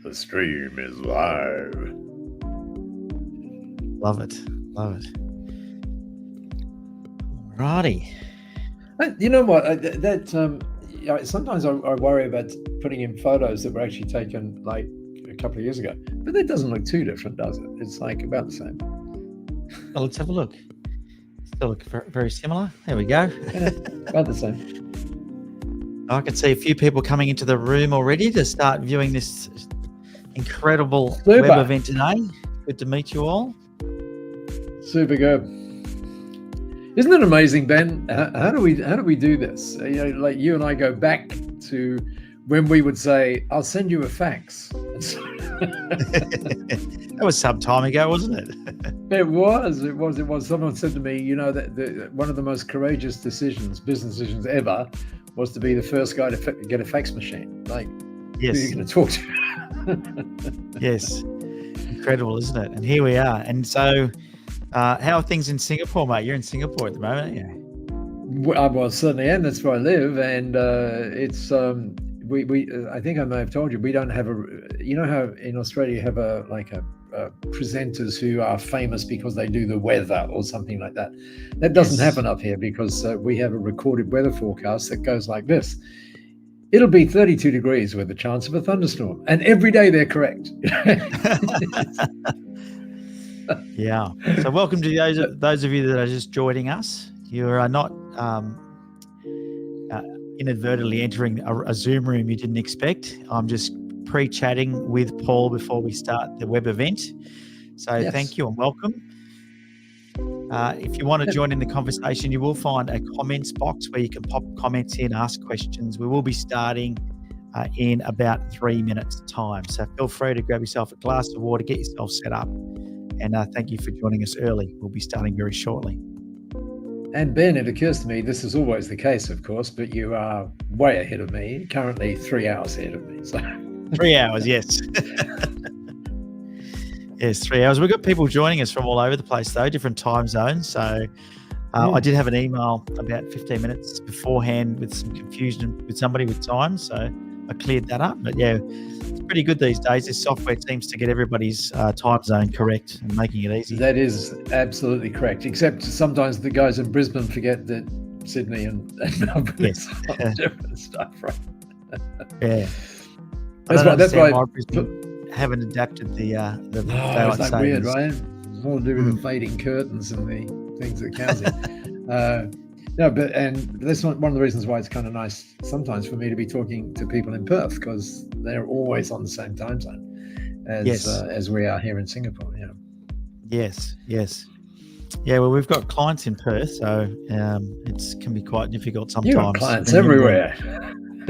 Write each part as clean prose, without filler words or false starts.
The stream is live. Love it. Alrighty. You know what? Sometimes I worry about putting in photos that were actually taken like a couple of years ago, but that doesn't look too different, does it? It's like about the same. Well, let's have a look. Still look very similar. There we go. Yeah, about the same. I can see a few people coming into the room already to start viewing this incredible Super. web event today. Good to meet you all. Super good. Isn't it amazing, Ben? How do we do this? Like you and I go back to when we would say, "I'll send you a fax." That was some time ago, wasn't it? It was. Someone said to me, that one of the most courageous business decisions ever, was to be the first guy to get a fax machine. Like, yes. Who are you going to talk to? Yes. Incredible, isn't it? And here we are. And so, how are things in Singapore, mate? You're in Singapore at the moment, aren't you? Well, certainly am. That's where I live, and it's I think I may have told you, we don't have how in Australia you have presenters who are famous because they do the weather or something like that. That doesn't happen up here because we have a recorded weather forecast that goes like this. It'll be 32 degrees with a chance of a thunderstorm, and every day they're correct. Yeah. So welcome to those of you that are just joining us. You are not inadvertently entering a Zoom room you didn't expect. I'm just pre-chatting with Paul before we start the web event. So yes. Thank you and welcome. If you want to join in the conversation, you will find a comments box where you can pop comments in, ask questions. We will be starting in about 3 minutes time. So feel free to grab yourself a glass of water, get yourself set up. And thank you for joining us early. We'll be starting very shortly. And Ben, it occurs to me, this is always the case, of course, but you are way ahead of me, currently 3 hours ahead of me. So 3 hours, yes. Yes, 3 hours. We've got people joining us from all over the place, though, different time zones. So I did have an email about 15 minutes beforehand with some confusion with somebody with time. So I cleared that up. But yeah, it's pretty good these days. This software seems to get everybody's time zone correct and making it easy. That is absolutely correct, except sometimes the guys in Brisbane forget that Sydney and Melbourne is different stuff, right? Yeah. That's why haven't adapted the daylight savings. Weird, right? It's all to do with the fading curtains and the things that counts it. And that's one of the reasons why it's kind of nice sometimes for me to be talking to people in Perth, because they're always on the same time zone as we are here in Singapore. Yeah. Yes. Yeah, well, we've got clients in Perth, so it can be quite difficult sometimes. You've got clients everywhere.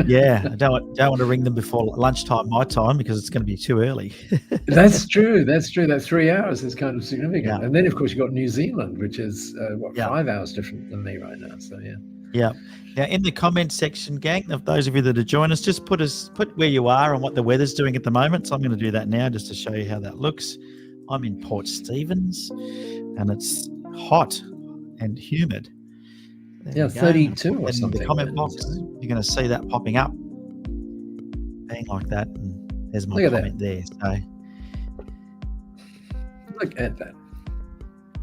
Yeah, I don't want to ring them before lunchtime my time because it's going to be too early. That's true. That 3 hours is kind of significant. Yeah. And then, of course, you've got New Zealand, which is 5 hours different than me right now. So, yeah. Yeah. Now, in the comments section, gang, of those of you that are joining us, just put where you are and what the weather's doing at the moment. So I'm going to do that now just to show you how that looks. I'm in Port Stephens, and it's hot and humid. There 32 or something. In the comment box, you're going to see that popping up, being like that. And there's my comment there. So, look at that.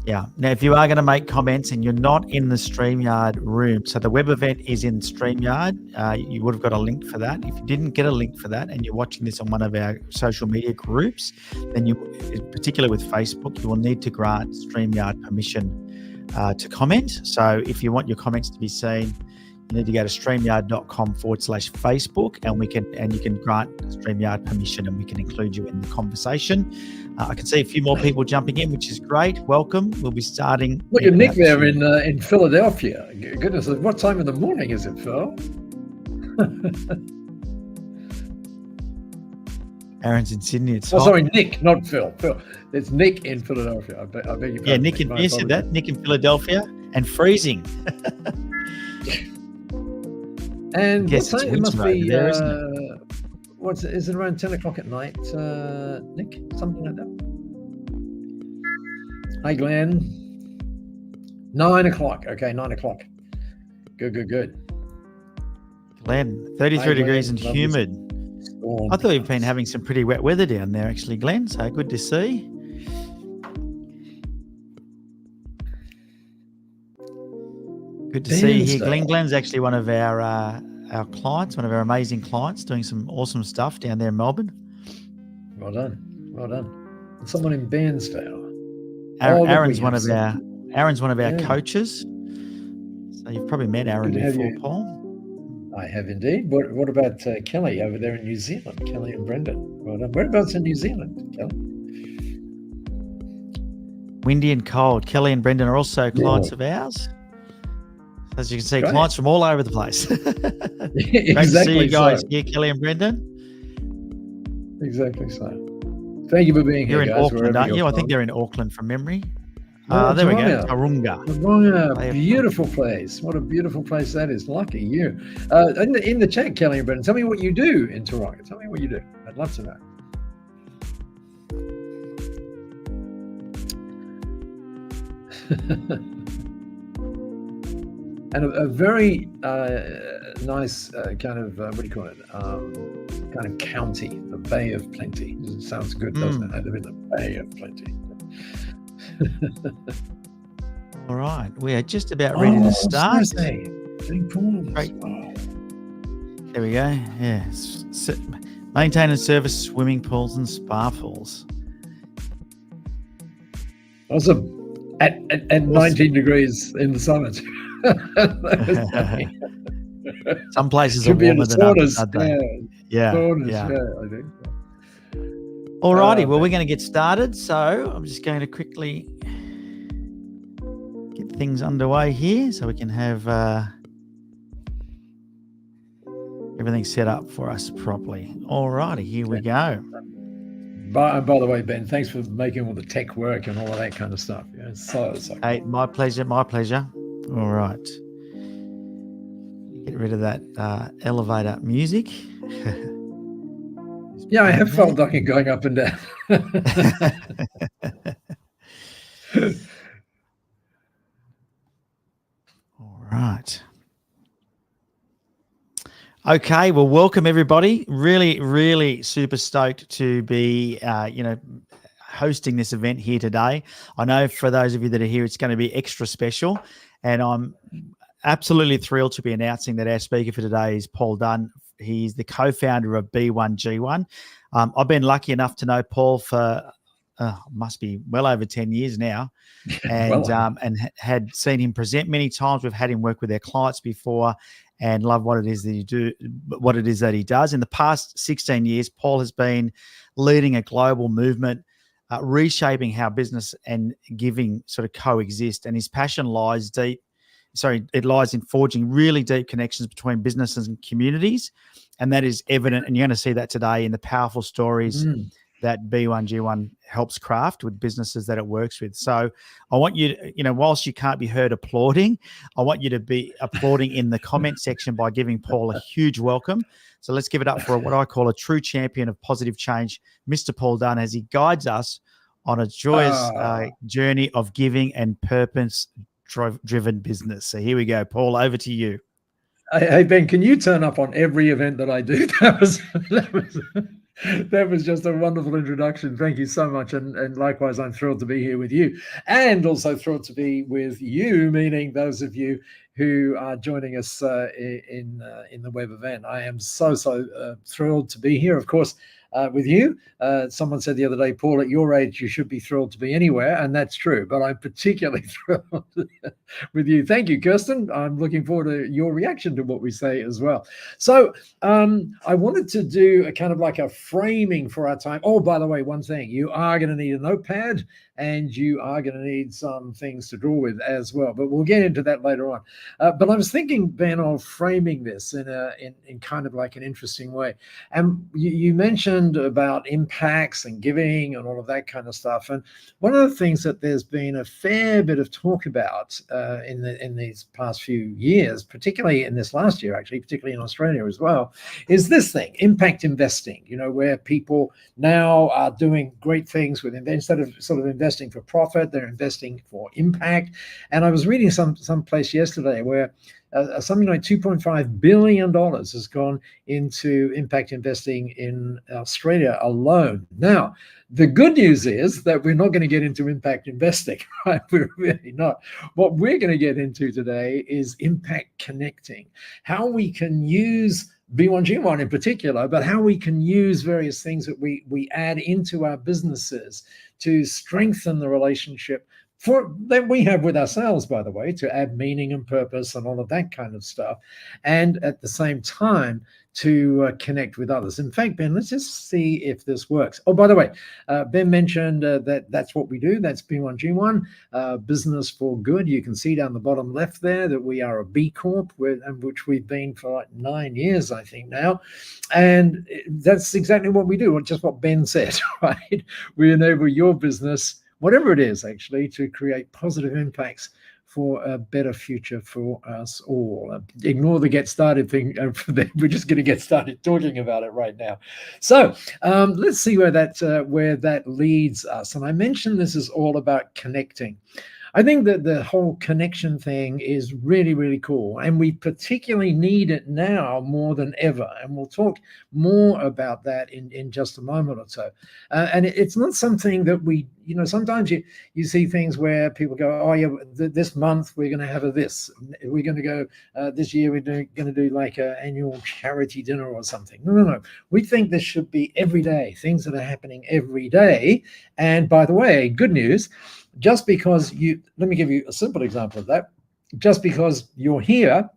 Yeah. Now, if you are going to make comments and you're not in the StreamYard room, so the web event is in StreamYard, you would have got a link for that. If you didn't get a link for that and you're watching this on one of our social media groups, then particularly with Facebook, you will need to grant StreamYard permission to comment. So if you want your comments to be seen, you need to go to streamyard.com/Facebook and you can grant StreamYard permission and we can include you in the conversation. I can see a few more people jumping in, which is great. Welcome. We'll be starting. Look at Nick there in Philadelphia. Goodness, what time in the morning is it, Phil? Aaron's in Sydney. Sorry, Nick, not Phil. Phil, it's Nick in Philadelphia. I beg your pardon. Yeah, Nick you said that. Nick in Philadelphia and freezing. And yes, what time? It must be. There, isn't it? Is it around 10 o'clock at night, Nick? Something like that. Hi, Glenn. 9 o'clock. Okay, 9 o'clock. Good. Glenn, 33 degrees and humid. born I thought you've been plants. having some pretty wet weather down there, actually, Glenn. So good to see. Good to see you here, Glenn. Glenn's actually one of our clients, one of our amazing clients, doing some awesome stuff down there in Melbourne. Well done, well done. And someone in Bairnsdale. Aaron's one of our Yeah. coaches. So you've probably met Aaron Good to have before, you. Paul. I have indeed. What about Kelly over there in New Zealand? Kelly and Brendan. Well done. Whereabouts in New Zealand, Kelly? Windy and cold. Kelly and Brendan are also clients of ours. As you can see, clients from all over the place. Great to see you guys here, Kelly and Brendan. Exactly so. Thank you for being here, You're in guys. Auckland, aren't you? I think they're in Auckland from memory. No, there we go. Tauranga. Tauranga, beautiful place. What a beautiful place that is. Lucky you. In the chat, Kelly and Brendan, tell me what you do in Tauranga. Tell me what you do. I'd love to know. And a very nice kind of, what do you call it? Kind of county, the Bay of Plenty. It sounds good, doesn't it? I live in the Bay of Plenty. All right, we are just about ready to start. St. Paul's. Great. There we go. Yeah, maintain and service swimming pools and spa pools. Awesome. At 19 degrees in the summer. Some places are warmer than others, aren't they? Yeah, saunas, yeah, I think so. All righty, well, we're going to get started. So I'm just going to quickly get things underway here so we can have everything set up for us properly. All righty, here we go. By the way, Ben, thanks for making all the tech work and all of that kind of stuff. Yeah, so. Hey, my pleasure, my pleasure. All right. Get rid of that elevator music. Yeah, I have felt like it going up and down. All right. Okay, well, welcome everybody. Really, really super stoked to be, hosting this event here today. I know for those of you that are here, it's going to be extra special, and I'm absolutely thrilled to be announcing that our speaker for today is Paul Dunn. He's the co-founder of B1G1. I've been lucky enough to know Paul for must be well over 10 years now, and had seen him present many times. We've had him work with our clients before, and love what it is that he does. In the past 16 years, Paul has been leading a global movement, reshaping how business and giving sort of coexist. And his passion lies in forging really deep connections between businesses and communities. And that is evident, and you're going to see that today in the powerful stories that B1G1 helps craft with businesses that it works with. So I want you to, whilst you can't be heard applauding, I want you to be applauding in the comment section by giving Paul a huge welcome. So let's give it up for what I call a true champion of positive change, Mr. Paul Dunn, as he guides us on a joyous journey of giving and purpose-driven business. So here we go. Paul, over to you. Hey, Ben, can you turn up on every event that I do? That was just a wonderful introduction. Thank you so much. And likewise, I'm thrilled to be here with you, and also thrilled to be with you, meaning those of you who are joining us in the web event. I am so thrilled to be here, of course, with you. Someone said the other day, Paul, at your age, you should be thrilled to be anywhere, and that's true, but I'm particularly thrilled with you. Thank you, Kirsten. I'm looking forward to your reaction to what we say as well. So I wanted to do a kind of like a framing for our time. Oh, by the way, one thing, you are going to need a notepad, and you are going to need some things to draw with as well, but we'll get into that later on. But I was thinking, Ben, of framing this in kind of like an interesting way. And you mentioned about impacts and giving and all of that kind of stuff. And one of the things that there's been a fair bit of talk about in these past few years, particularly in this last year, actually, particularly in Australia as well, is this thing, impact investing, where people now are doing great things with instead of sort of investing for profit, they're investing for impact. And I was reading some place yesterday where something like $2.5 billion has gone into impact investing in Australia alone. Now, the good news is that we're not going to get into impact investing, right? We're really not. What we're going to get into today is impact connecting, how we can use B1G1 in particular, but how we can use various things that we add into our businesses to strengthen the relationship that we have with ourselves, by the way, to add meaning and purpose and all of that kind of stuff, and at the same time to connect with others. In fact, Ben, let's just see if this works. Oh, by the way, Ben mentioned that's what we do. That's B1G1, Business for Good. You can see down the bottom left there that we are a B Corp, which we've been for like 9 years, I think now. And that's exactly what we do, just what Ben said, right? We enable your business, whatever it is, actually, to create positive impacts for a better future for us all. Ignore the get started thing. We're just going to get started talking about it right now. So let's see where that leads us. And I mentioned this is all about connecting. I think that the whole connection thing is really, really cool. And we particularly need it now more than ever. And we'll talk more about that in just a moment or so. And it's not something that sometimes you see things where people go, oh, yeah, this month we're going to have this. We're going to go, this year we're going to do like an annual charity dinner or something. No. We think this should be every day, things that are happening every day. And by the way, good news, just because let me give you a simple example of that. Just because you're here,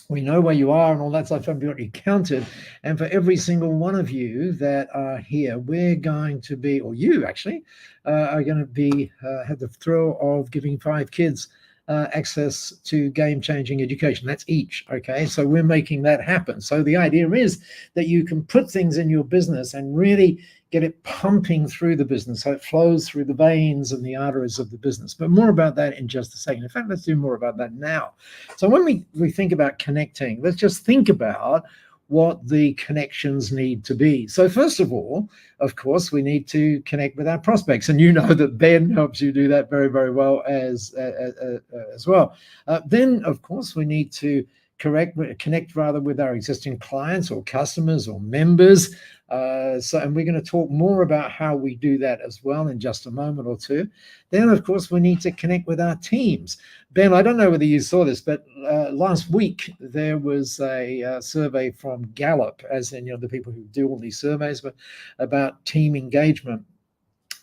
we know where you are and all that stuff. I've got you counted. And for every single one of you that are here, we're going to be, or you actually, are going to be, have the thrill of giving 5 kids access to game-changing education. That's each, okay? So we're making that happen. So the idea is that you can put things in your business and really get it pumping through the business so it flows through the veins and the arteries of the business. But more about that in just a second. In fact, let's do more about that now. So when we think about connecting, let's just think about what the connections need to be. So first of all, of course, we need to connect with our prospects. And you know that Ben helps you do that very, very well as well. Then, of course, we need to connect rather with our existing clients or customers or members. And we're going to talk more about how we do that as well in just a moment or two. Then, of course, we need to connect with our teams. Ben, I don't know whether you saw this, but last week there was a survey from Gallup, as in the people who do all these surveys, but about team engagement.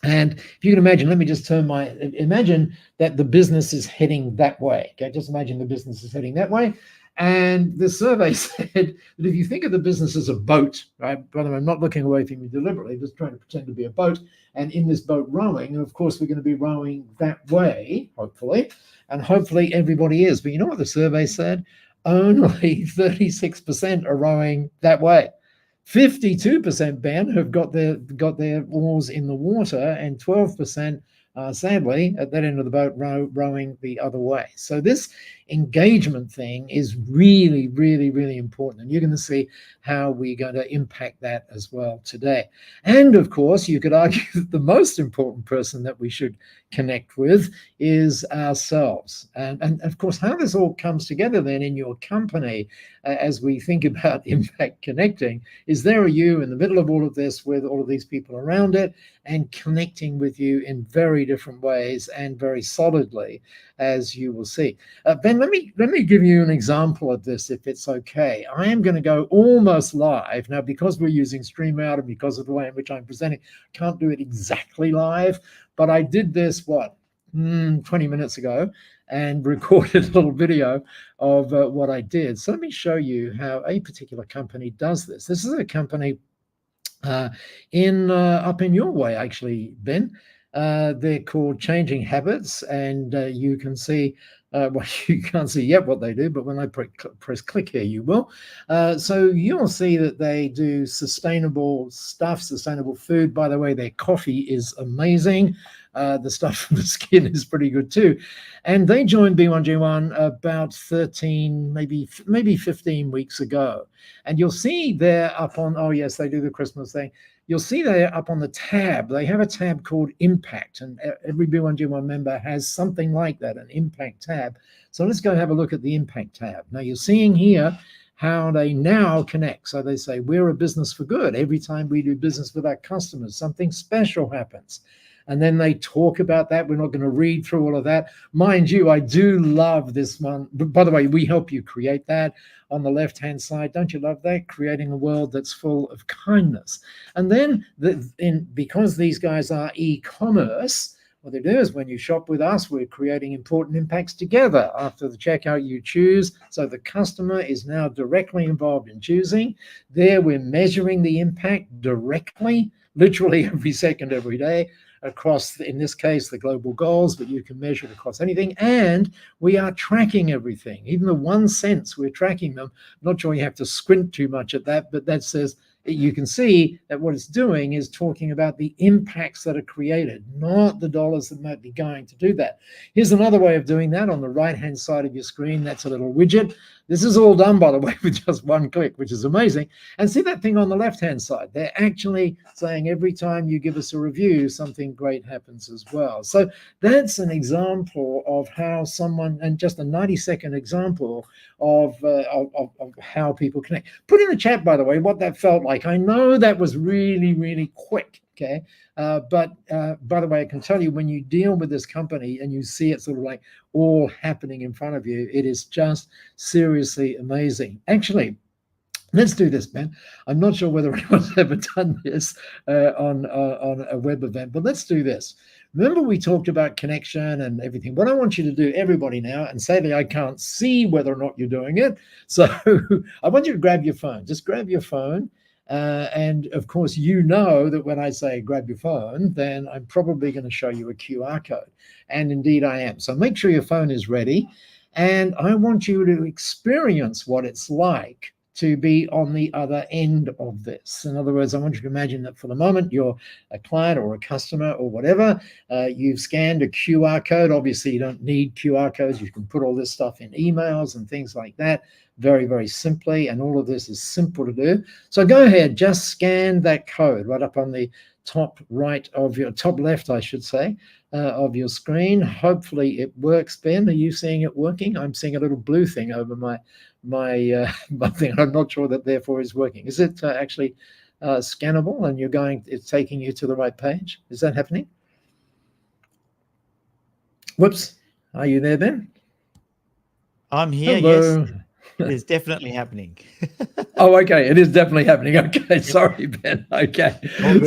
And if you can imagine, let me just imagine that the business is heading that way. Okay, just imagine the business is heading that way. And the survey said that if you think of the business as a boat, right? By the way, I'm not looking away from you deliberately, just trying to pretend to be a boat. And in this boat rowing, of course, we're going to be rowing that way, hopefully. And hopefully everybody is. But you know what the survey said? Only 36% are rowing that way. 52%, Ben, have got their oars in the water, and 12%, sadly, at that end of the boat, rowing the other way. So this engagement thing is really, really, really important. And you're going to see how we're going to impact that as well today. And of course, you could argue that the most important person that we should connect with is ourselves. And of course, how this all comes together then in your company as we think about impact connecting is there are you in the middle of all of this with all of these people around it and connecting with you in very different ways and very solidly, as you will see. Ben, let me give you an example of this, if it's okay. I am going to go almost live. Now, because we're using StreamYard and because of the way in which I'm presenting, I can't do it exactly live, but I did this, 20 minutes ago, and recorded a little video of what I did. So let me show you how a particular company does this. This is a company up in your way, actually, Ben. They're called Changing Habits, and you can see, you can't see yet what they do, but when I press click here, you will. So you'll see that they do sustainable stuff, sustainable food. By the way, their coffee is amazing. the stuff from the skin is pretty good too. And they joined B1G1 about 13, maybe 15 weeks ago. And you'll see there up on, oh yes, they do the Christmas thing. You'll see there up on the tab, they have a tab called Impact, and every B1G1 member has something like that, an Impact tab. So let's go have a look at the Impact tab. Now you're seeing here how they now connect. So they say, we're a business for good. Every time we do business with our customers, something special happens. And then they talk about that. We're not going to read through all of that. Mind you, I do love this one. But by the way, we help you create that on the left-hand side. Don't you love that? Creating a world that's full of kindness. And then because these guys are e-commerce, what they do is when you shop with us, we're creating important impacts together. After the checkout, you choose. So the customer is now directly involved in choosing. There, we're measuring the impact directly, literally every second, every day, across, in this case, the global goals, but you can measure it across anything. And we are tracking everything. Even the 1 cents, we're tracking them. I'm not sure you have to squint too much at that, but that says, you can see that what it's doing is talking about the impacts that are created, not the dollars that might be going to do that. Here's another way of doing that on the right-hand side of your screen. That's a little widget. This is all done, by the way, with just one click, which is amazing. And see that thing on the left-hand side? They're actually saying every time you give us a review, something great happens as well. So that's an example of how someone, and just a 90-second example of how people connect. Put in the chat, by the way, what that felt like. I know that was really, really quick. Okay. But by the way, I can tell you, when you deal with this company and you see it sort of like all happening in front of you, it is just seriously amazing. Actually, let's do this, Ben. I'm not sure whether anyone's ever done this on a web event, but let's do this. Remember, we talked about connection and everything. What I want you to do, everybody now, and say that I can't see whether or not you're doing it. So I want you to grab your phone. Just grab your phone. And of course, you know that when I say grab your phone, then I'm probably going to show you a QR code. And indeed I am. So make sure your phone is ready. And I want you to experience what it's like to be on the other end of this. In other words, I want you to imagine that for the moment, you're a client or a customer or whatever. You've scanned a QR code. Obviously, you don't need QR codes. You can put all this stuff in emails and things like that very, very simply. And all of this is simple to do. So go ahead, just scan that code right up on the top right of your, top left, I should say, of your screen. Hopefully it works. Ben, are you seeing it working? I'm seeing a little blue thing over my thing. I'm not sure that therefore is working. Is it actually scannable and it's taking you to the right page? Is that happening? Whoops. Are you there, Ben? I'm here. Hello. Yes. It is definitely happening. Oh, okay. It is definitely happening. Okay. Sorry, Ben. Okay.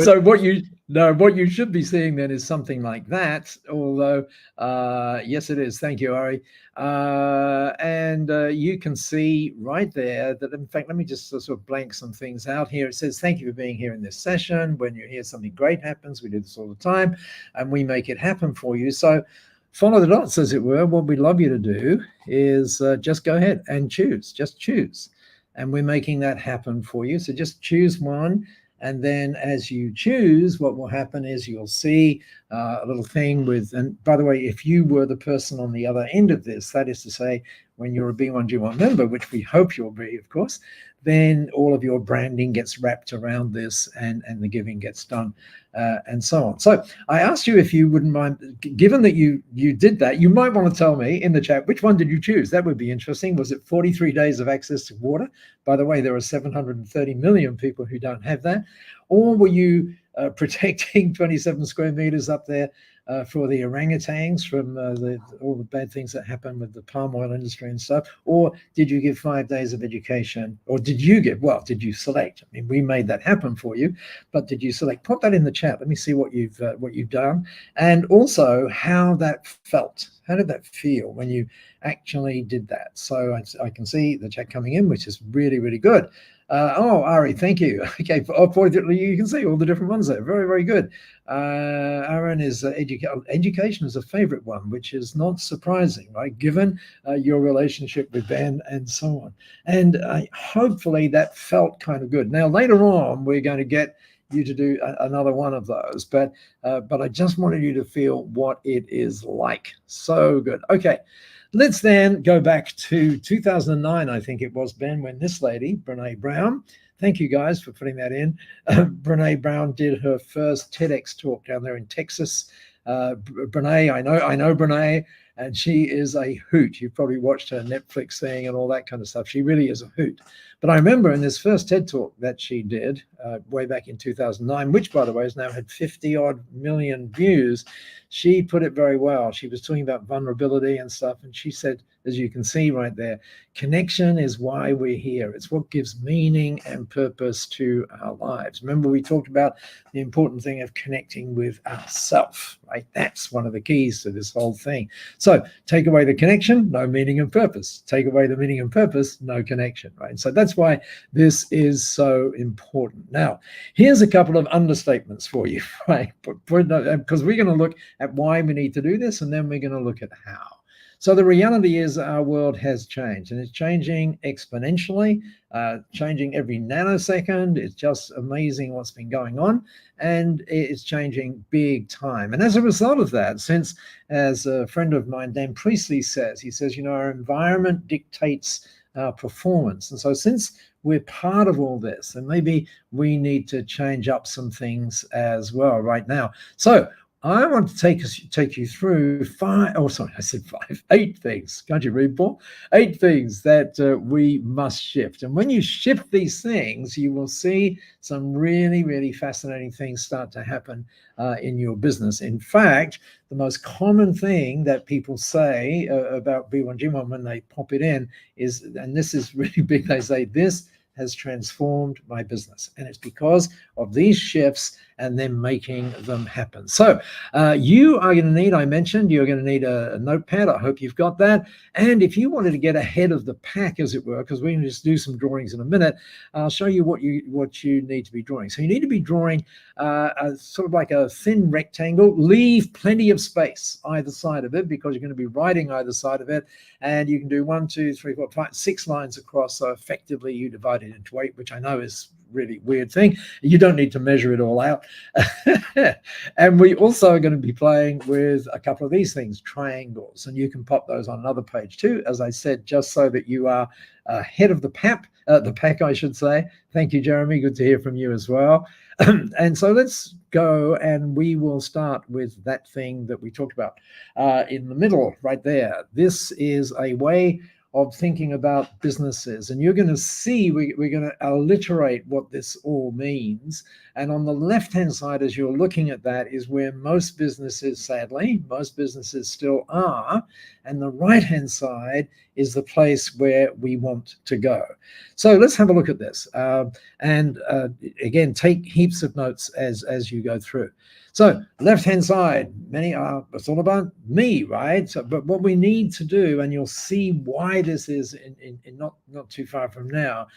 So what you should be seeing then is something like that. Although, yes, it is. Thank you, Ari. And you can see right there that, in fact, let me just sort of blank some things out here. It says, thank you for being here in this session. When you hear something great happens, we do this all the time, and we make it happen for you. So follow the dots, as it were. What we'd love you to do is just go ahead and choose. Just choose. And we're making that happen for you. So just choose one. And then as you choose, what will happen is you'll see a little thing with, and by the way, if you were the person on the other end of this, that is to say, when you're a B1G1 member, which we hope you'll be, of course, then all of your branding gets wrapped around this and the giving gets done and so on. So I asked you if you wouldn't mind, given that you did that, you might want to tell me in the chat, which one did you choose? That would be interesting. Was it 43 days of access to water? By the way, there are 730 million people who don't have that. Or were you protecting 27 square meters up there for the orangutans from all the bad things that happen with the palm oil industry and stuff? Or did you give 5 days of education? Or did you select? I mean, we made that happen for you, but did you select? Put that in the chat. Let me see what you've done, and also how that felt. How did that feel when you actually did that? So I can see the chat coming in, which is really, really good. Ari, thank you. Okay, you can see all the different ones there. Very, very good. Aaron is education is a favorite one, which is not surprising, right? Given your relationship with Ben and so on. And hopefully that felt kind of good. Now, later on, we're going to get you to do another one of those, but I just wanted you to feel what it is like. So good. Okay, let's then go back to 2009, I think it was, Ben, when this lady, Brene Brown, thank you guys for putting that in. Brene Brown did her first TEDx talk down there in Texas. Brene, I know Brene, and she is a hoot. You've probably watched her Netflix thing and all that kind of stuff. She really is a hoot. But I remember in this first TED talk that she did way back in 2009, which, by the way, has now had 50-odd million views, she put it very well. She was talking about vulnerability and stuff, and she said, as you can see right there, connection is why we're here. It's what gives meaning and purpose to our lives. Remember, we talked about the important thing of connecting with ourselves, right? That's one of the keys to this whole thing. So take away the connection, no meaning and purpose. Take away the meaning and purpose, no connection, right? So that's why this is so important. Now, here's a couple of understatements for you, right? Because we're going to look at why we need to do this, and then we're going to look at how. So the reality is our world has changed, and it's changing exponentially, changing every nanosecond. It's just amazing what's been going on, and it's changing big time. And as a result of that, since, as a friend of mine, Dan Priestley says, he says, our environment dictates our performance. And so since we're part of all this, then maybe we need to change up some things as well right now. So I want to take you through 8 things. Can't you read, Paul? 8 things that we must shift. And when you shift these things, you will see some really, really fascinating things start to happen in your business. In fact, the most common thing that people say about B1G1 when they pop it in is, and this is really big, they say, this has transformed my business. And it's because of these shifts and then making them happen. So you are going to need, I mentioned, you're going to need a notepad. I hope you've got that. And if you wanted to get ahead of the pack, as it were, because we're going to just do some drawings in a minute, I'll show you what you need to be drawing. So you need to be drawing sort of like a thin rectangle. Leave plenty of space either side of it, because you're going to be writing either side of it. And you can do 1, 2, 3, 4, 5, 6 lines across. So effectively you divide it into 8, which I know is really weird thing. You don't need to measure it all out. And we also are going to be playing with a couple of these things, triangles, and you can pop those on another page too, as I said, just so that you are ahead of the pack, I should say. Thank you, Jeremy. Good to hear from you as well. And so let's go, and we will start with that thing that we talked about in the middle right there. This is a way of thinking about businesses, and you're going to see we're going to alliterate what this all means. And on the left hand side, as you're looking at that, is where most businesses, sadly, most businesses still are, and the right hand side is the place where we want to go. So let's have a look at this, and again, take heaps of notes as you go through. So left-hand side, it's all about me, right? So, but what we need to do, and you'll see why this is in not too far from now,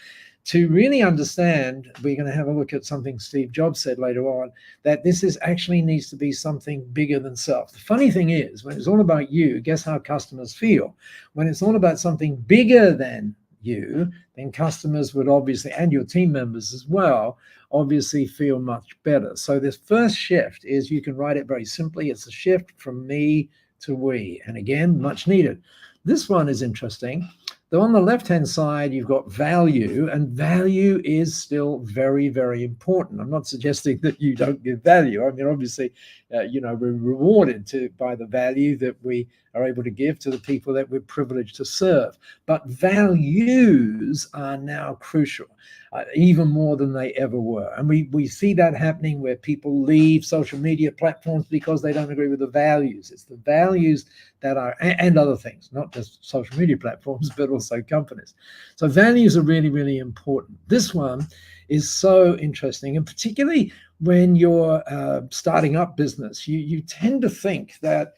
to really understand, we're going to have a look at something Steve Jobs said later on, that this is actually needs to be something bigger than self. The funny thing is, when it's all about you, guess how customers feel? When it's all about something bigger than you, then customers would obviously, and your team members as well, obviously feel much better. So this first shift is, you can write it very simply, it's a shift from me to we. And again, much needed. This one is interesting. Though on the left-hand side, you've got value, and value is still very, very important. I'm not suggesting that you don't give value. I mean, obviously, we're rewarded by the value that we are able to give to the people that we're privileged to serve. But values are now crucial, even more than they ever were. And we see that happening where people leave social media platforms because they don't agree with the values. It's the values that are, and other things, not just social media platforms, but also companies. So values are really, really important. This one is so interesting, and particularly when you're starting up business, you tend to think that,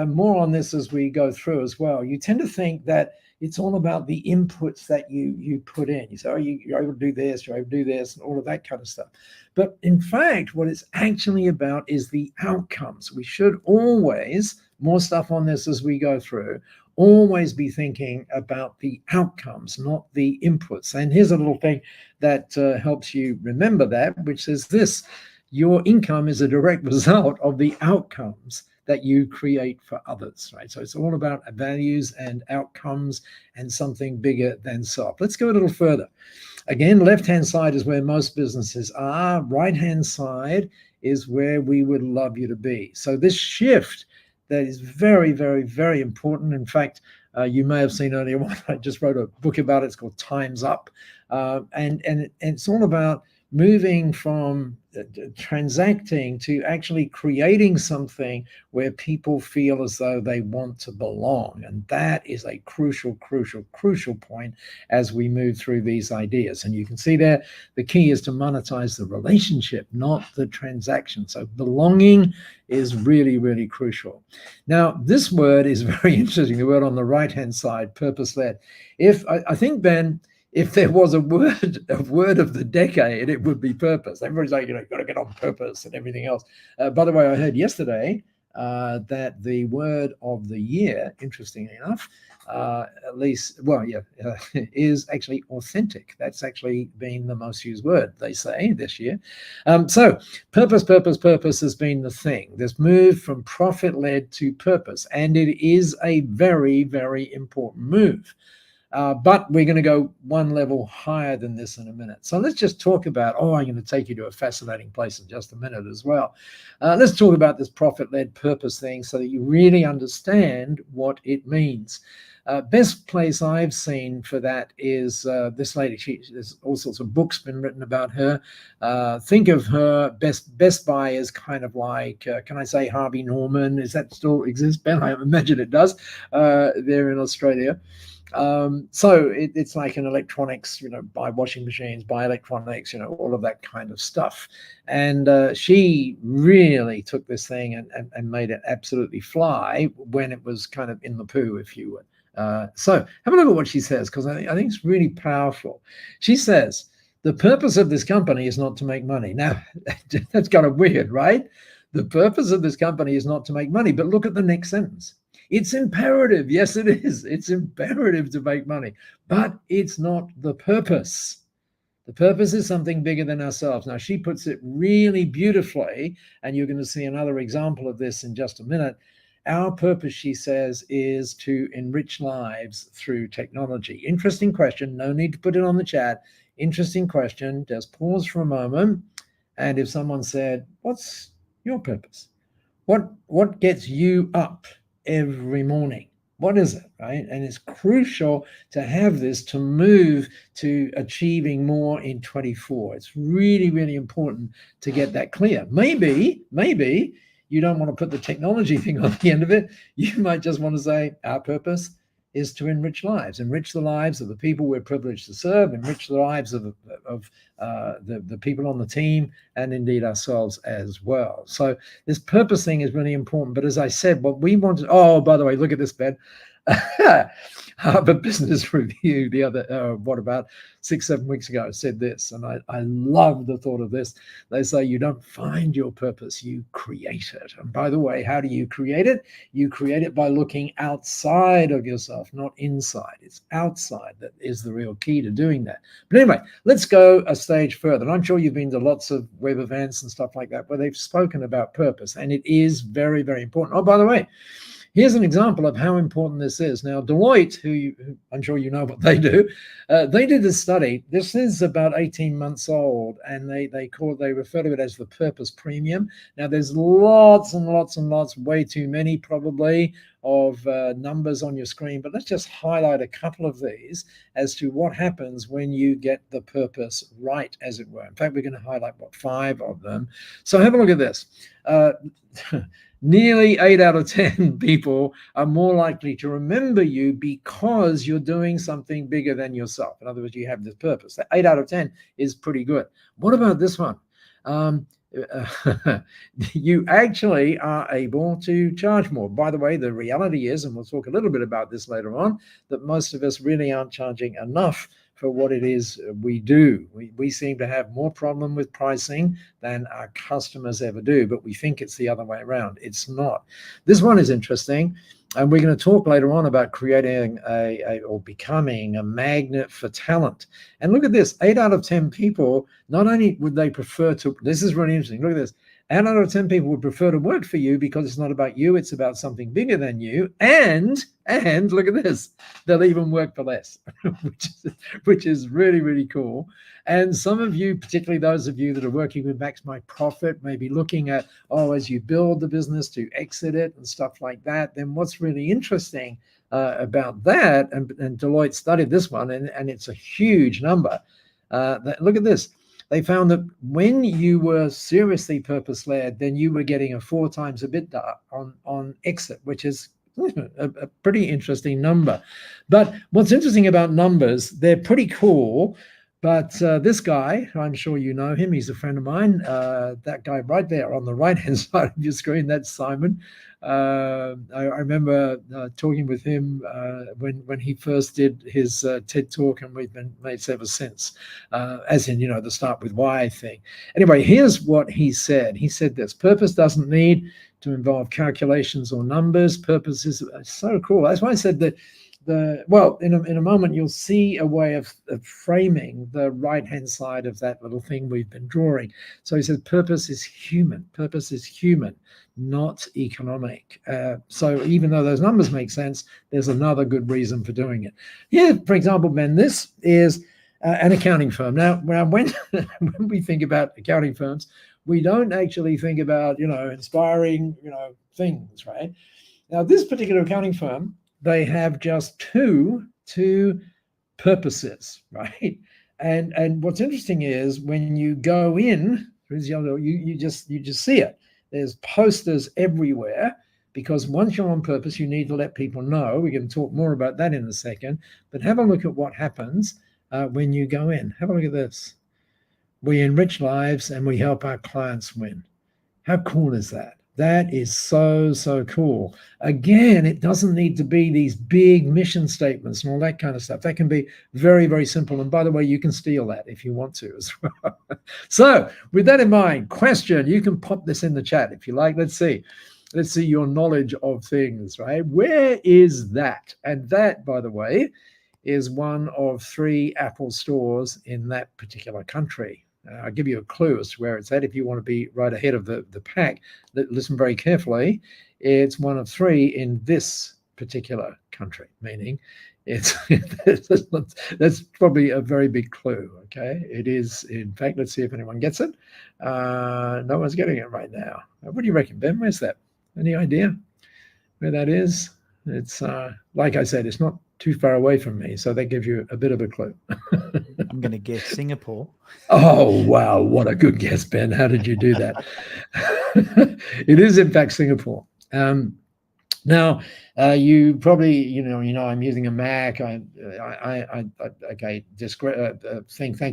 more on this as we go through as well, you tend to think that it's all about the inputs that you put in. You say, oh, you're able to do this, you're able to do this, and all of that kind of stuff. But in fact, what it's actually about is the outcomes. We should always, more stuff on this as we go through, always be thinking about the outcomes, not the inputs. And here's a little thing that helps you remember that, which is this: your income is a direct result of the outcomes that you create for others, right? So it's all about values and outcomes and something bigger than self. Let's go a little further. Again, left-hand side is where most businesses are. Right-hand side is where we would love you to be. So this shift that is very, very, very important. In fact, you may have seen earlier on, I just wrote a book about it. It's called Time's Up. And it's all about moving from transacting to actually creating something where people feel as though they want to belong. And that is a crucial point as we move through these ideas. And you can see there, the key is to monetize the relationship, not the transaction. So belonging is really, really crucial. Now, this word is very interesting, the word on the right-hand side, purpose-led. I think, Ben, if there was a word of the decade, it would be purpose. Everybody's like, you've got to get on purpose and everything else. By the way, I heard yesterday that the word of the year, interestingly enough, is actually authentic. That's actually been the most used word, they say, this year. So purpose has been the thing. This move from profit-led to purpose, and it is a very, very important move. But we're going to go one level higher than this in a minute. So let's just talk about, I'm going to take you to a fascinating place in just a minute as well. Let's talk about this profit-led purpose thing so that you really understand what it means. Best place I've seen for that is this lady. There's all sorts of books been written about her. Think of her, Best Buy as kind of like, can I say Harvey Norman? Does that still exist, Ben? I imagine it does there in Australia. So it's like an electronics, buy washing machines, buy electronics, all of that kind of stuff. And she really took this thing and made it absolutely fly when it was kind of in the poo, if you would. So have a look at what she says, because I think it's really powerful. She says, the purpose of this company is not to make money. Now, that's kind of weird, right? The purpose of this company is not to make money. But look at the next sentence. It's imperative. Yes, it is. It's imperative to make money, but it's not the purpose. The purpose is something bigger than ourselves. Now, she puts it really beautifully, and you're going to see another example of this in just a minute. Our purpose, she says, is to enrich lives through technology. Interesting question. No need to put it on the chat. Interesting question. Just pause for a moment. And if someone said, what's your purpose? What gets you up every morning? What is it, right? And it's crucial to have this to move to achieving more in 24. It's really, really important to get that clear. Maybe you don't want to put the technology thing on the end of it. You might just want to say, our purpose is to enrich lives, enrich the lives of the people we're privileged to serve, enrich the lives of the people on the team, and indeed ourselves as well. So this purpose thing is really important. But as I said, what we want to, by the way, look at this, Ben. Harvard Business Review the other, 6-7 weeks ago, said this, and I love the thought of this. They say you don't find your purpose, you create it. And by the way, how do you create it? You create it by looking outside of yourself, not inside. It's outside that is the real key to doing that. But anyway, let's go a stage further. And I'm sure you've been to lots of web events and stuff like that where they've spoken about purpose, and it is very, very important. Oh, by the way, here's an example of how important this is. Now, Deloitte, who I'm sure you know what they do, they did this study. This is about 18 months old, and they refer to it as the purpose premium. Now, there's lots and lots and lots, way too many probably, of numbers on your screen, but let's just highlight a couple of these as to what happens when you get the purpose right, as it were. In fact, we're going to highlight 5 of them. So have a look at this. Nearly 8 out of 10 people are more likely to remember you because you're doing something bigger than yourself. In other words, you have this purpose. 8 out of 10 is pretty good. What about this one? You actually are able to charge more. By the way, the reality is, and we'll talk a little bit about this later on, that most of us really aren't charging enough for what it is we do. We seem to have more problem with pricing than our customers ever do, but we think it's the other way around. It's not. This one is interesting. And we're going to talk later on about creating or becoming a magnet for talent. And look at this, 8 out of 10 people, not only would they prefer to, this is really interesting, look at this, 8 out of 10 people would prefer to work for you because it's not about you, it's about something bigger than you. And look at this, they'll even work for less, which is really, really cool. And some of you, particularly those of you that are working with Max My Profit, may be looking at, as you build the business to exit it and stuff like that, then what's really interesting about that, and Deloitte studied this one, and it's a huge number. Look at this. They found that when you were seriously purpose-led, then you were getting a 4 times EBITDA on exit, which is a pretty interesting number. But what's interesting about numbers, they're pretty cool. But this guy, I'm sure you know him, he's a friend of mine, that guy right there on the right-hand side of your screen, that's Simon. I remember talking with him when he first did his TED Talk, and we've been mates ever since, as in, the start with why thing. Anyway, here's what he said. He said this: purpose doesn't need to involve calculations or numbers. Purpose is so cool. That's why I said that in a moment, you'll see a way of framing the right-hand side of that little thing we've been drawing. So he said, purpose is human. Purpose is human, not economic. So even though those numbers make sense, there's another good reason for doing it. Here, for example, Ben, this is an accounting firm. Now, when we think about accounting firms, we don't actually think about, inspiring, things, right? Now, this particular accounting firm, they have just two purposes, right? And what's interesting is when you go in, you just see it. There's posters everywhere, because once you're on purpose, you need to let people know. We're going to talk more about that in a second. But have a look at what happens when you go in. Have a look at this. We enrich lives and we help our clients win. How cool is that? That is so, so cool. Again, it doesn't need to be these big mission statements and all that kind of stuff. That can be very, very simple. And by the way, you can steal that if you want to as well. So with that in mind, question, you can pop this in the chat if you like. Let's see your knowledge of things, right? Where is that? And that, by the way, is one of 3 Apple stores in that particular country. I'll give you a clue as to where it's at if you want to be right ahead of the pack. Listen very carefully. It's one of 3 in this particular country, meaning that's probably a very big clue, okay? It is, in fact, let's see if anyone gets it. No one's getting it right now. What do you reckon, Ben? Where's that? Any idea where that is? It's, like I said, it's not too far away from me, so that gives you a bit of a clue. I'm going to guess Singapore. Oh, wow. What a good guess, Ben. How did you do that? It is, in fact, Singapore. Now, you probably, I'm using a Mac. Thank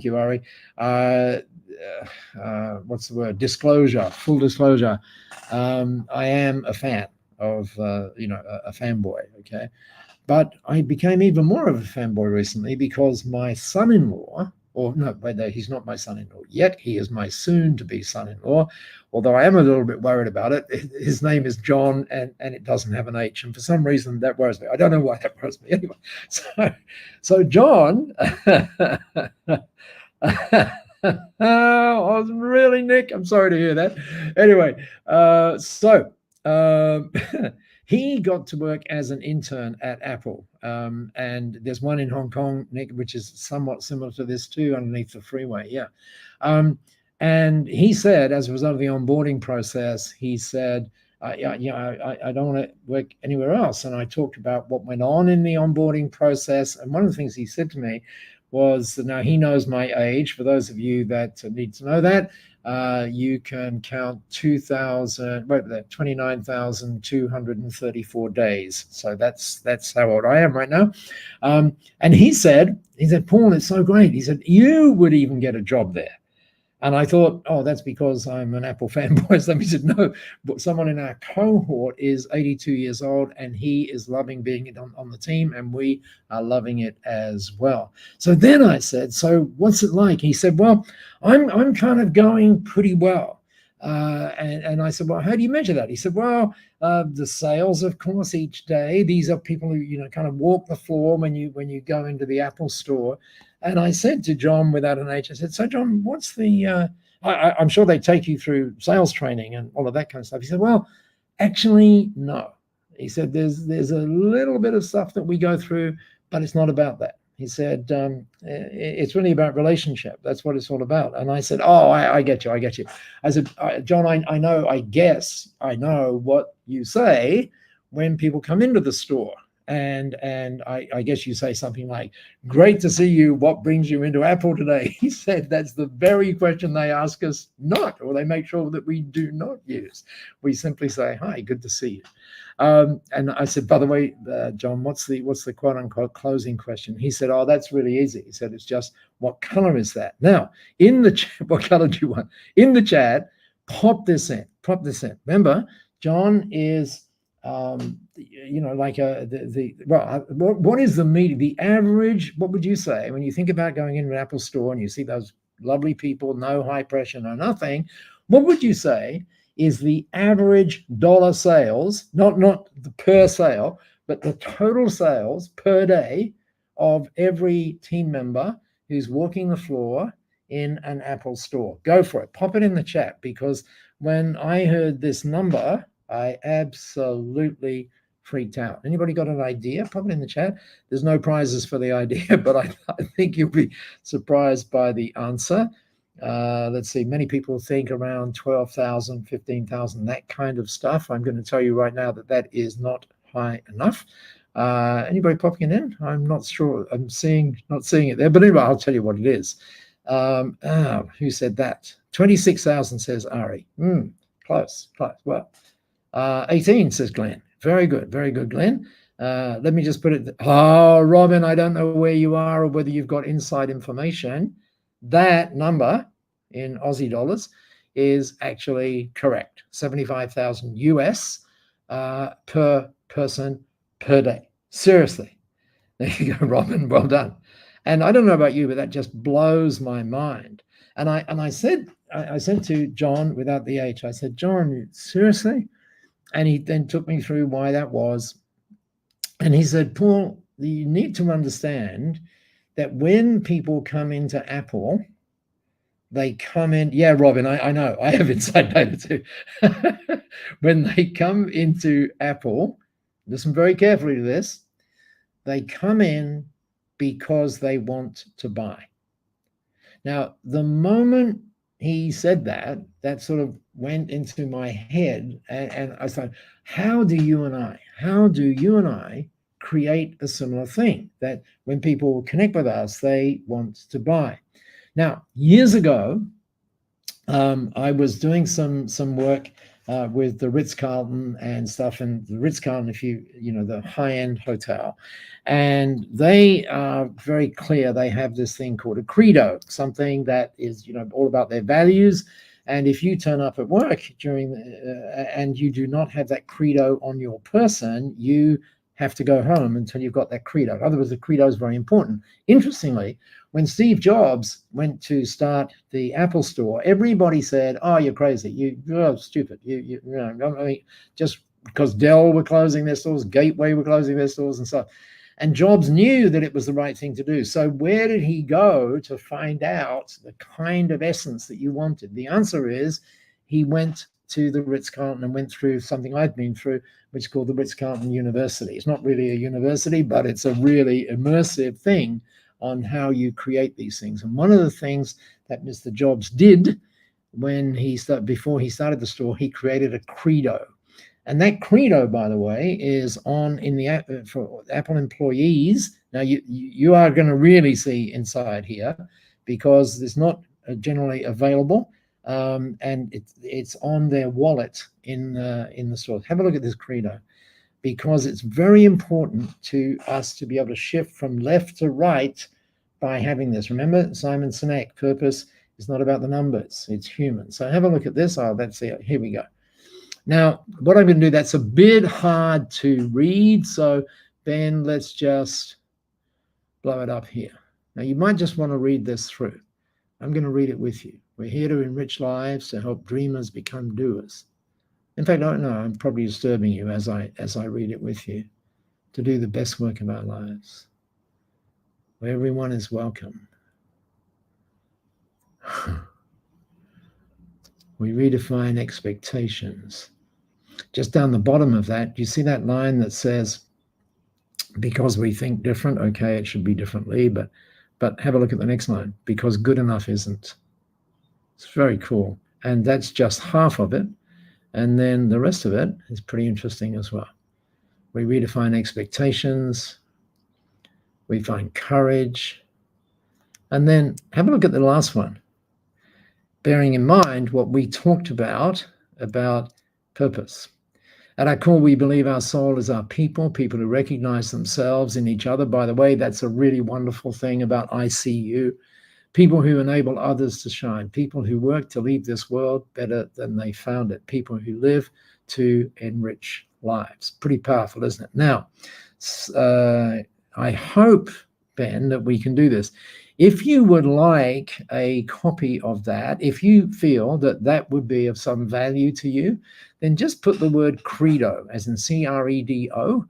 you, Ari. What's the word? Disclosure, full disclosure. I am a fan of, a fanboy, okay? But I became even more of a fanboy recently because my son-in-law, he's not my son-in-law yet. He is my soon-to-be son-in-law, although I am a little bit worried about it. His name is John, and it doesn't have an H. And for some reason, that worries me. I don't know why that worries me. Anyway, so John, oh, really, Nick? I'm sorry to hear that. Anyway, he got to work as an intern at Apple. And there's one in Hong Kong, Nick, which is somewhat similar to this too, underneath the freeway. Yeah. And he said, as a result of the onboarding process, he said, I don't want to work anywhere else. And I talked about what went on in the onboarding process. And one of the things he said to me was, now he knows my age. For those of you that need to know that, you can count 29,234 days. So that's how old I am right now. And he said, Paul, it's so great. He said, you would even get a job there. And I thought, oh, that's because I'm an Apple fanboy. So he said, no, but someone in our cohort is 82 years old and he is loving being on the team, and we are loving it as well. So then I said, so what's it like? He said, well, I'm kind of going pretty well. And I said, well, how do you measure that? He said, well, the sales, of course, each day. These are people who, you know, kind of walk the floor when you go into the Apple store. And I said to John, without an H, I said, so John, what's the, I'm sure they take you through sales training and all of that kind of stuff. He said, well, actually, no. He said, there's a little bit of stuff that we go through, but it's not about that. He said, it's really about relationship. That's what it's all about. And I said, oh, I get you. I said, John, I know what you say when people come into the store. And I guess you say something like, great to see you. What brings you into Apple today? He said, that's the very question they ask us not, or they make sure that we do not use. We simply say, hi, good to see you. And I said, by the way, John, what's the quote unquote closing question? He said, oh, that's really easy. He said, it's just, what color is that? Now, in the chat, what color do you want? In the chat, pop this in. Remember, John is, you know, like what is the average, what would you say when you think about going into an Apple store and you see those lovely people, no high pressure, no nothing, what would you say is the average dollar sales, not the per sale, but the total sales per day of every team member who's walking the floor in an Apple store? Go for it. Pop it in the chat, because when I heard this number, I absolutely freaked out. Anybody got an idea? Pop it in the chat. There's no prizes for the idea, but I think you'll be surprised by the answer. Let's see, many people think around 12,000, 15,000, that kind of stuff. I'm going to tell you right now that is not high enough. Anybody popping it in? I'm not sure. I'm not seeing it there, but anyway, I'll tell you what it is. Who said that? 26,000 says Ari. Close. Well, 18 says Glenn. Very good, Glenn. Let me just put it. Oh, Robin, I don't know where you are or whether you've got inside information. That number in Aussie dollars is actually correct. 75,000 US per person per day. Seriously. There you go, Robin. Well done. And I don't know about you, but that just blows my mind. And I said to John, without the H, I said, John, seriously? And he then took me through why that was. And he said, Paul, you need to understand that when people come into Apple, they come in. Yeah, Robin, I know. I have inside data too. When they come into Apple, listen very carefully to this, they come in because they want to buy. Now, the moment he said that sort of went into my head, and I thought, how do you and I create a similar thing, that when people connect with us, they want to buy? Now, years ago, I was doing some work with the Ritz-Carlton and stuff, and the Ritz-Carlton, if you know, the high-end hotel, and they are very clear. They have this thing called a credo, something that is, you know, all about their values. And if you turn up at work and you do not have that credo on your person, you have to go home until you've got that credo. In other words, the credo is very important. Interestingly, when Steve Jobs went to start the Apple store, everybody said, oh, you're crazy. You're stupid. You know, I mean, just because Dell were closing their stores, Gateway were closing their stores and stuff. And Jobs knew that it was the right thing to do. So where did he go to find out the kind of essence that you wanted? The answer is he went to the Ritz-Carlton and went through something I've been through, which is called the Ritz-Carlton University. It's not really a university, but it's a really immersive thing on how you create these things. And one of the things that Mr. Jobs did before he started the store, he created a credo. And that credo, by the way, is for Apple employees. Now, you are going to really see inside here, because it's not generally available, and it's on their wallet in the store. Have a look at this credo, because it's very important to us to be able to shift from left to right by having this. Remember, Simon Sinek, purpose is not about the numbers, it's human. So have a look at this. Oh, that's it. Here we go. Now, what I'm going to do, that's a bit hard to read, so Ben, let's just blow it up here. Now, you might just want to read this through. I'm going to read it with you. We're here to enrich lives, to help dreamers become doers. In fact, I don't know, I'm probably disturbing you as I read it with you. To do the best work of our lives, where everyone is welcome. We redefine expectations. Just down the bottom of that, you see that line that says, because we think different, okay, it should be differently, but have a look at the next line, because good enough isn't. It's very cool. And that's just half of it. And then the rest of it is pretty interesting as well. We redefine expectations. We find courage. And then have a look at the last one. Bearing in mind what we talked about purpose. At our core, we believe our soul is our people who recognize themselves in each other. By the way, that's a really wonderful thing about ICU. People who enable others to shine. People who work to leave this world better than they found it. People who live to enrich lives. Pretty powerful, isn't it? Now, I hope, Ben, that we can do this. If you would like a copy of that, if you feel that that would be of some value to you, then just put the word credo, as in CREDO,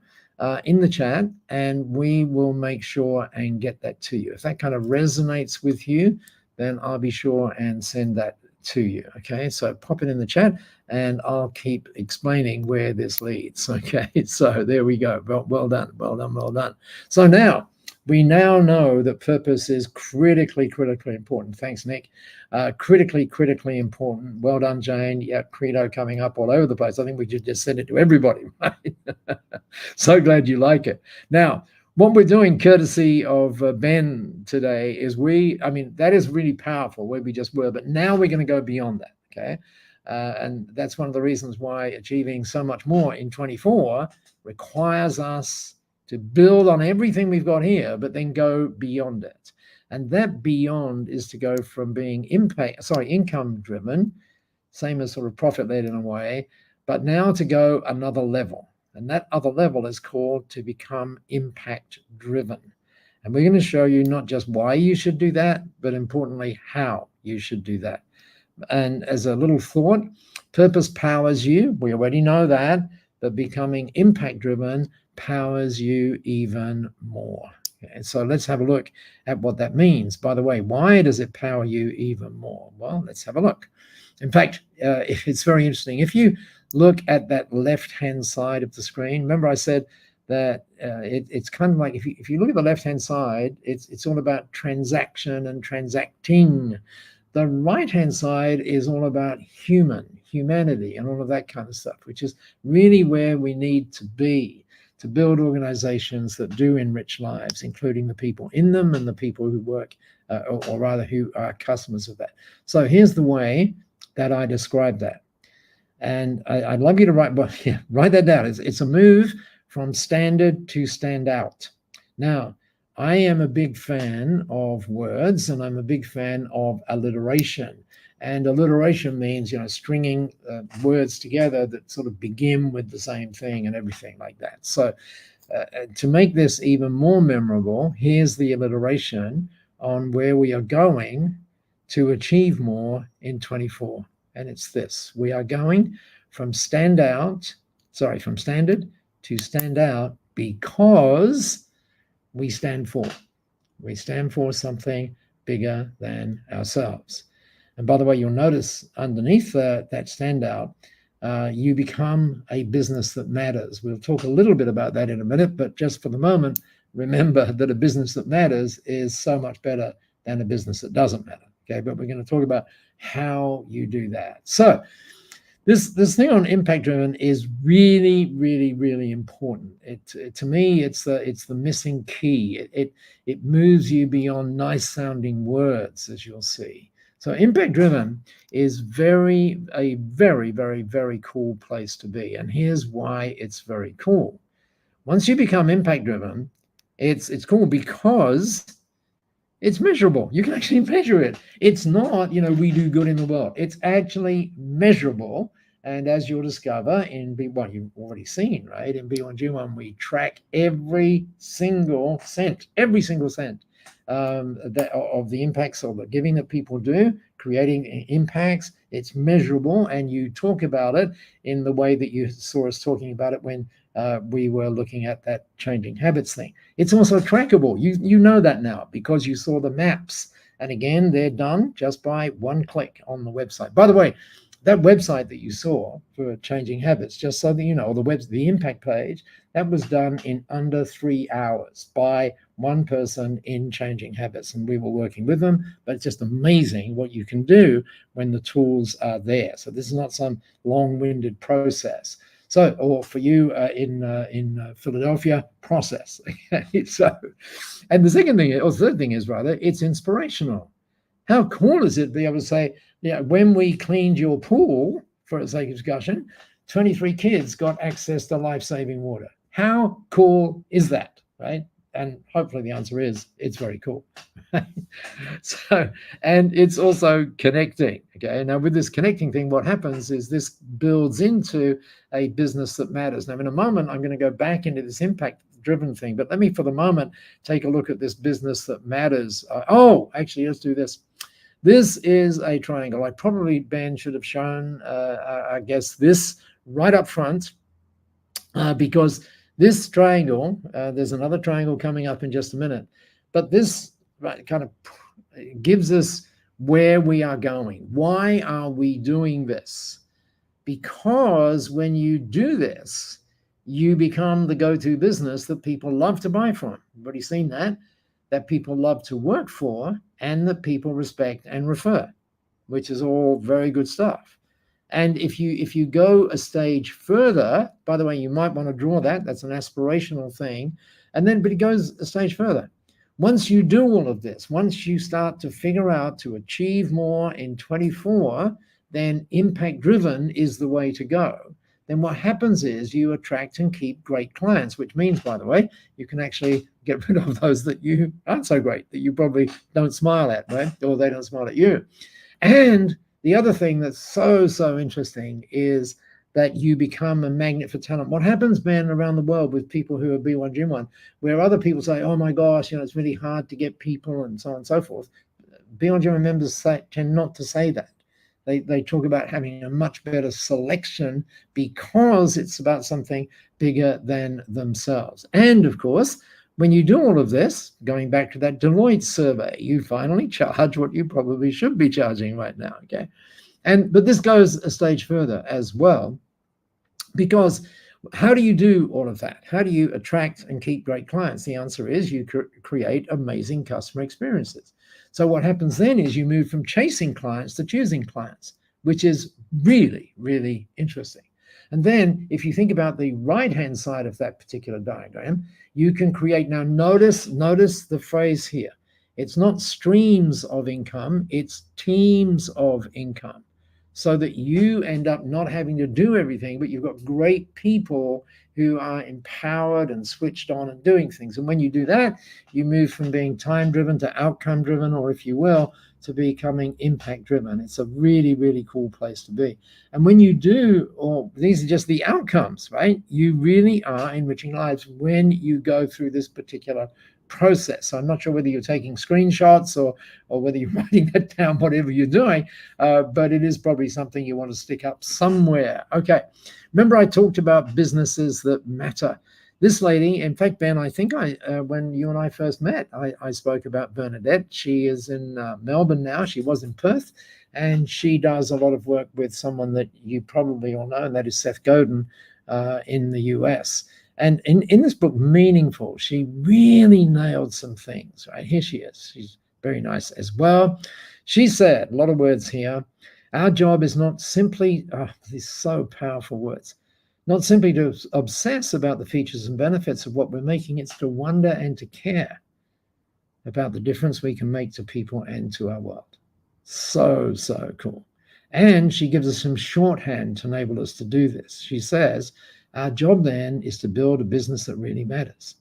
in the chat, and we will make sure and get that to you. If that kind of resonates with you, then I'll be sure and send that to you. Okay, so pop it in the chat, and I'll keep explaining where this leads. Okay, so there we go. Well done, well done, well done. So now, we now know that purpose is critically important. Thanks, Nick. Critically important. Well done, Jane. Yeah, credo coming up all over the place. I think we should just send it to everybody, right? So glad you like it. Now, what we're doing, courtesy of Ben today, is that is really powerful where we just were, but now we're going to go beyond that, okay? And that's one of the reasons why achieving so much more in 24 requires us to build on everything we've got here, but then go beyond it. And that beyond is to go from being income driven, same as sort of profit led in a way, but now to go another level. And that other level is called to become impact driven. And we're going to show you not just why you should do that, but importantly, how you should do that. And as a little thought, purpose powers you. We already know that, but becoming impact driven powers you even more. Okay, so let's have a look at what that means. By the way, why does it power you even more? Well, let's have a look. In fact, it's very interesting. If you look at that left-hand side of the screen, remember I said that it's kind of like if you look at the left-hand side, it's all about transaction and transacting. The right-hand side is all about humanity, and all of that kind of stuff, which is really where we need to be to build organizations that do enrich lives, including the people in them and the people who work, or rather who are customers of that. So here's the way that I describe that. And I'd love you to write that down. It's a move from standard to stand out. Now, I am a big fan of words, and I'm a big fan of alliteration. And alliteration means, stringing words together that sort of begin with the same thing and everything like that. So to make this even more memorable, here's the alliteration on where we are going to achieve more in 24. And it's this: we are going from standard to stand out because we stand for something bigger than ourselves. And by the way, you'll notice underneath that standout, you become a business that matters. We'll talk a little bit about that in a minute, but just for the moment, remember that a business that matters is so much better than a business that doesn't matter. Okay, but we're going to talk about how you do that. So this thing on impact driven is really, really, really important. To me, it's the missing key. It moves you beyond nice sounding words, as you'll see. So impact driven is a very, very, very cool place to be. And here's why it's very cool. Once you become impact driven, it's cool because it's measurable. You can actually measure it. It's not, we do good in the world. It's actually measurable. And as you'll discover in what you've already seen, right? In B1G1, we track every single cent of the impacts or the giving that people do creating impacts. It's measurable, and you talk about it in the way that you saw us talking about it when we were looking at that changing habits thing. It's also trackable. You know that now because you saw the maps. And again, they're done just by one click on the website. By the way, that website that you saw for changing habits, just so that you know, the impact page, that was done in under 3 hours by one person in Changing Habits, and we were working with them. But it's just amazing what you can do when the tools are there. So this is not some long-winded process. So, or for you in Philadelphia, process. So, and the second thing, or the third thing is rather, it's inspirational. How cool is it to be able to say, yeah, when we cleaned your pool, for the sake of discussion, 23 kids got access to life-saving water. How cool is that, right? And hopefully the answer is it's very cool. So, and it's also connecting. Okay, now with this connecting thing, what happens is this builds into a business that matters. Now, in a moment, I'm going to go back into this impact-driven thing, but let me, for the moment, take a look at this business that matters. Actually, let's do this. This is a triangle. Ben should have shown, I guess, this right up front, because this triangle, there's another triangle coming up in just a minute, but this kind of gives us where we are going. Why are we doing this? Because when you do this, you become the go-to business that people love to buy from. Everybody seen that people love to work for, and that people respect and refer, which is all very good stuff. And if you go a stage further, by the way, you might want to draw that. That's an aspirational thing. But it goes a stage further. Once you do all of this, once you start to figure out to achieve more in 24, then impact-driven is the way to go. Then what happens is you attract and keep great clients, which means, by the way, you can actually get rid of those that you aren't so great, that you probably don't smile at, right? Or they don't smile at you. And the other thing that's so interesting is that you become a magnet for talent. What happens, Ben, around the world with people who are B1 Gym 1, where other people say, oh my gosh, it's really hard to get people and so on and so forth. B1 Gym 1 members tend not to say that. They talk about having a much better selection because it's about something bigger than themselves. And of course, when you do all of this, going back to that Deloitte survey, you finally charge what you probably should be charging right now, okay? But this goes a stage further as well, because how do you do all of that? How do you attract and keep great clients? The answer is you create amazing customer experiences. So what happens then is you move from chasing clients to choosing clients, which is really, really interesting. And then if you think about the right-hand side of that particular diagram, you can create, now notice the phrase here. It's not streams of income, it's teams of income, so that you end up not having to do everything, but you've got great people who are empowered and switched on and doing things. And when you do that, you move from being time-driven to outcome-driven, or if you will, to becoming impact-driven. It's a really, really cool place to be. And when you do, these are just the outcomes, right? You really are enriching lives when you go through this particular process. So I'm not sure whether you're taking screenshots or whether you're writing that down, whatever you're doing, but it is probably something you want to stick up somewhere. Okay. Remember I talked about businesses that matter. This lady, in fact, Ben, I think when you and I first met, I spoke about Bernadette. She is in Melbourne now. She was in Perth, and she does a lot of work with someone that you probably all know, and that is Seth Godin in the US. And in this book, Meaningful, she really nailed some things, right? Here she is. She's very nice as well. She said, a lot of words here, our job is not simply, these so powerful words, not simply to obsess about the features and benefits of what we're making, it's to wonder and to care about the difference we can make to people and to our world. So cool. And she gives us some shorthand to enable us to do this. She says, our job then is to build a business that really matters,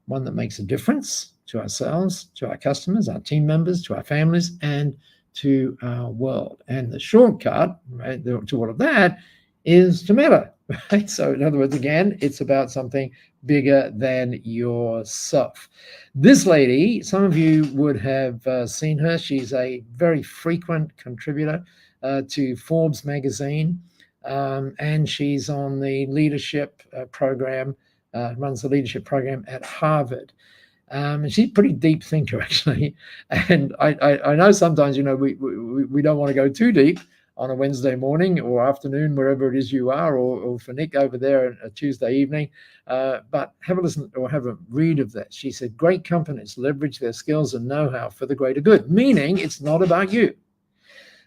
one that makes a difference to ourselves, to our customers, our team members, to our families, and to our world. And the shortcut, right, to all of that is to matter, right? So in other words, again, it's about something bigger than yourself. This lady, some of you would have seen her. She's a very frequent contributor to Forbes magazine, and she's on the leadership program, runs the leadership program at Harvard. And she's a pretty deep thinker, actually. And I know sometimes, we don't want to go too deep on a Wednesday morning or afternoon, wherever it is you are, or for Nick over there a Tuesday evening. But have a listen or have a read of that. She said, great companies leverage their skills and know-how for the greater good, meaning it's not about you.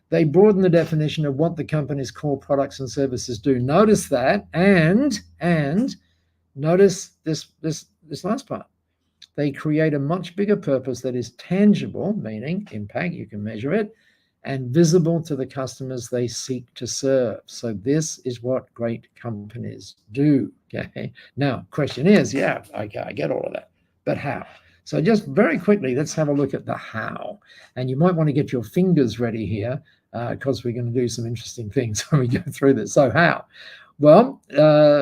They broaden the definition of what the company's core products and services do. Notice that, and notice this last part. They create a much bigger purpose that is tangible, meaning impact, you can measure it, and visible to the customers they seek to serve. So this is what great companies do. Okay. Now, question is, yeah, okay, I get all of that, but how? So just very quickly, let's have a look at the how. And you might want to get your fingers ready here because we're going to do some interesting things when we go through this. So how? Well,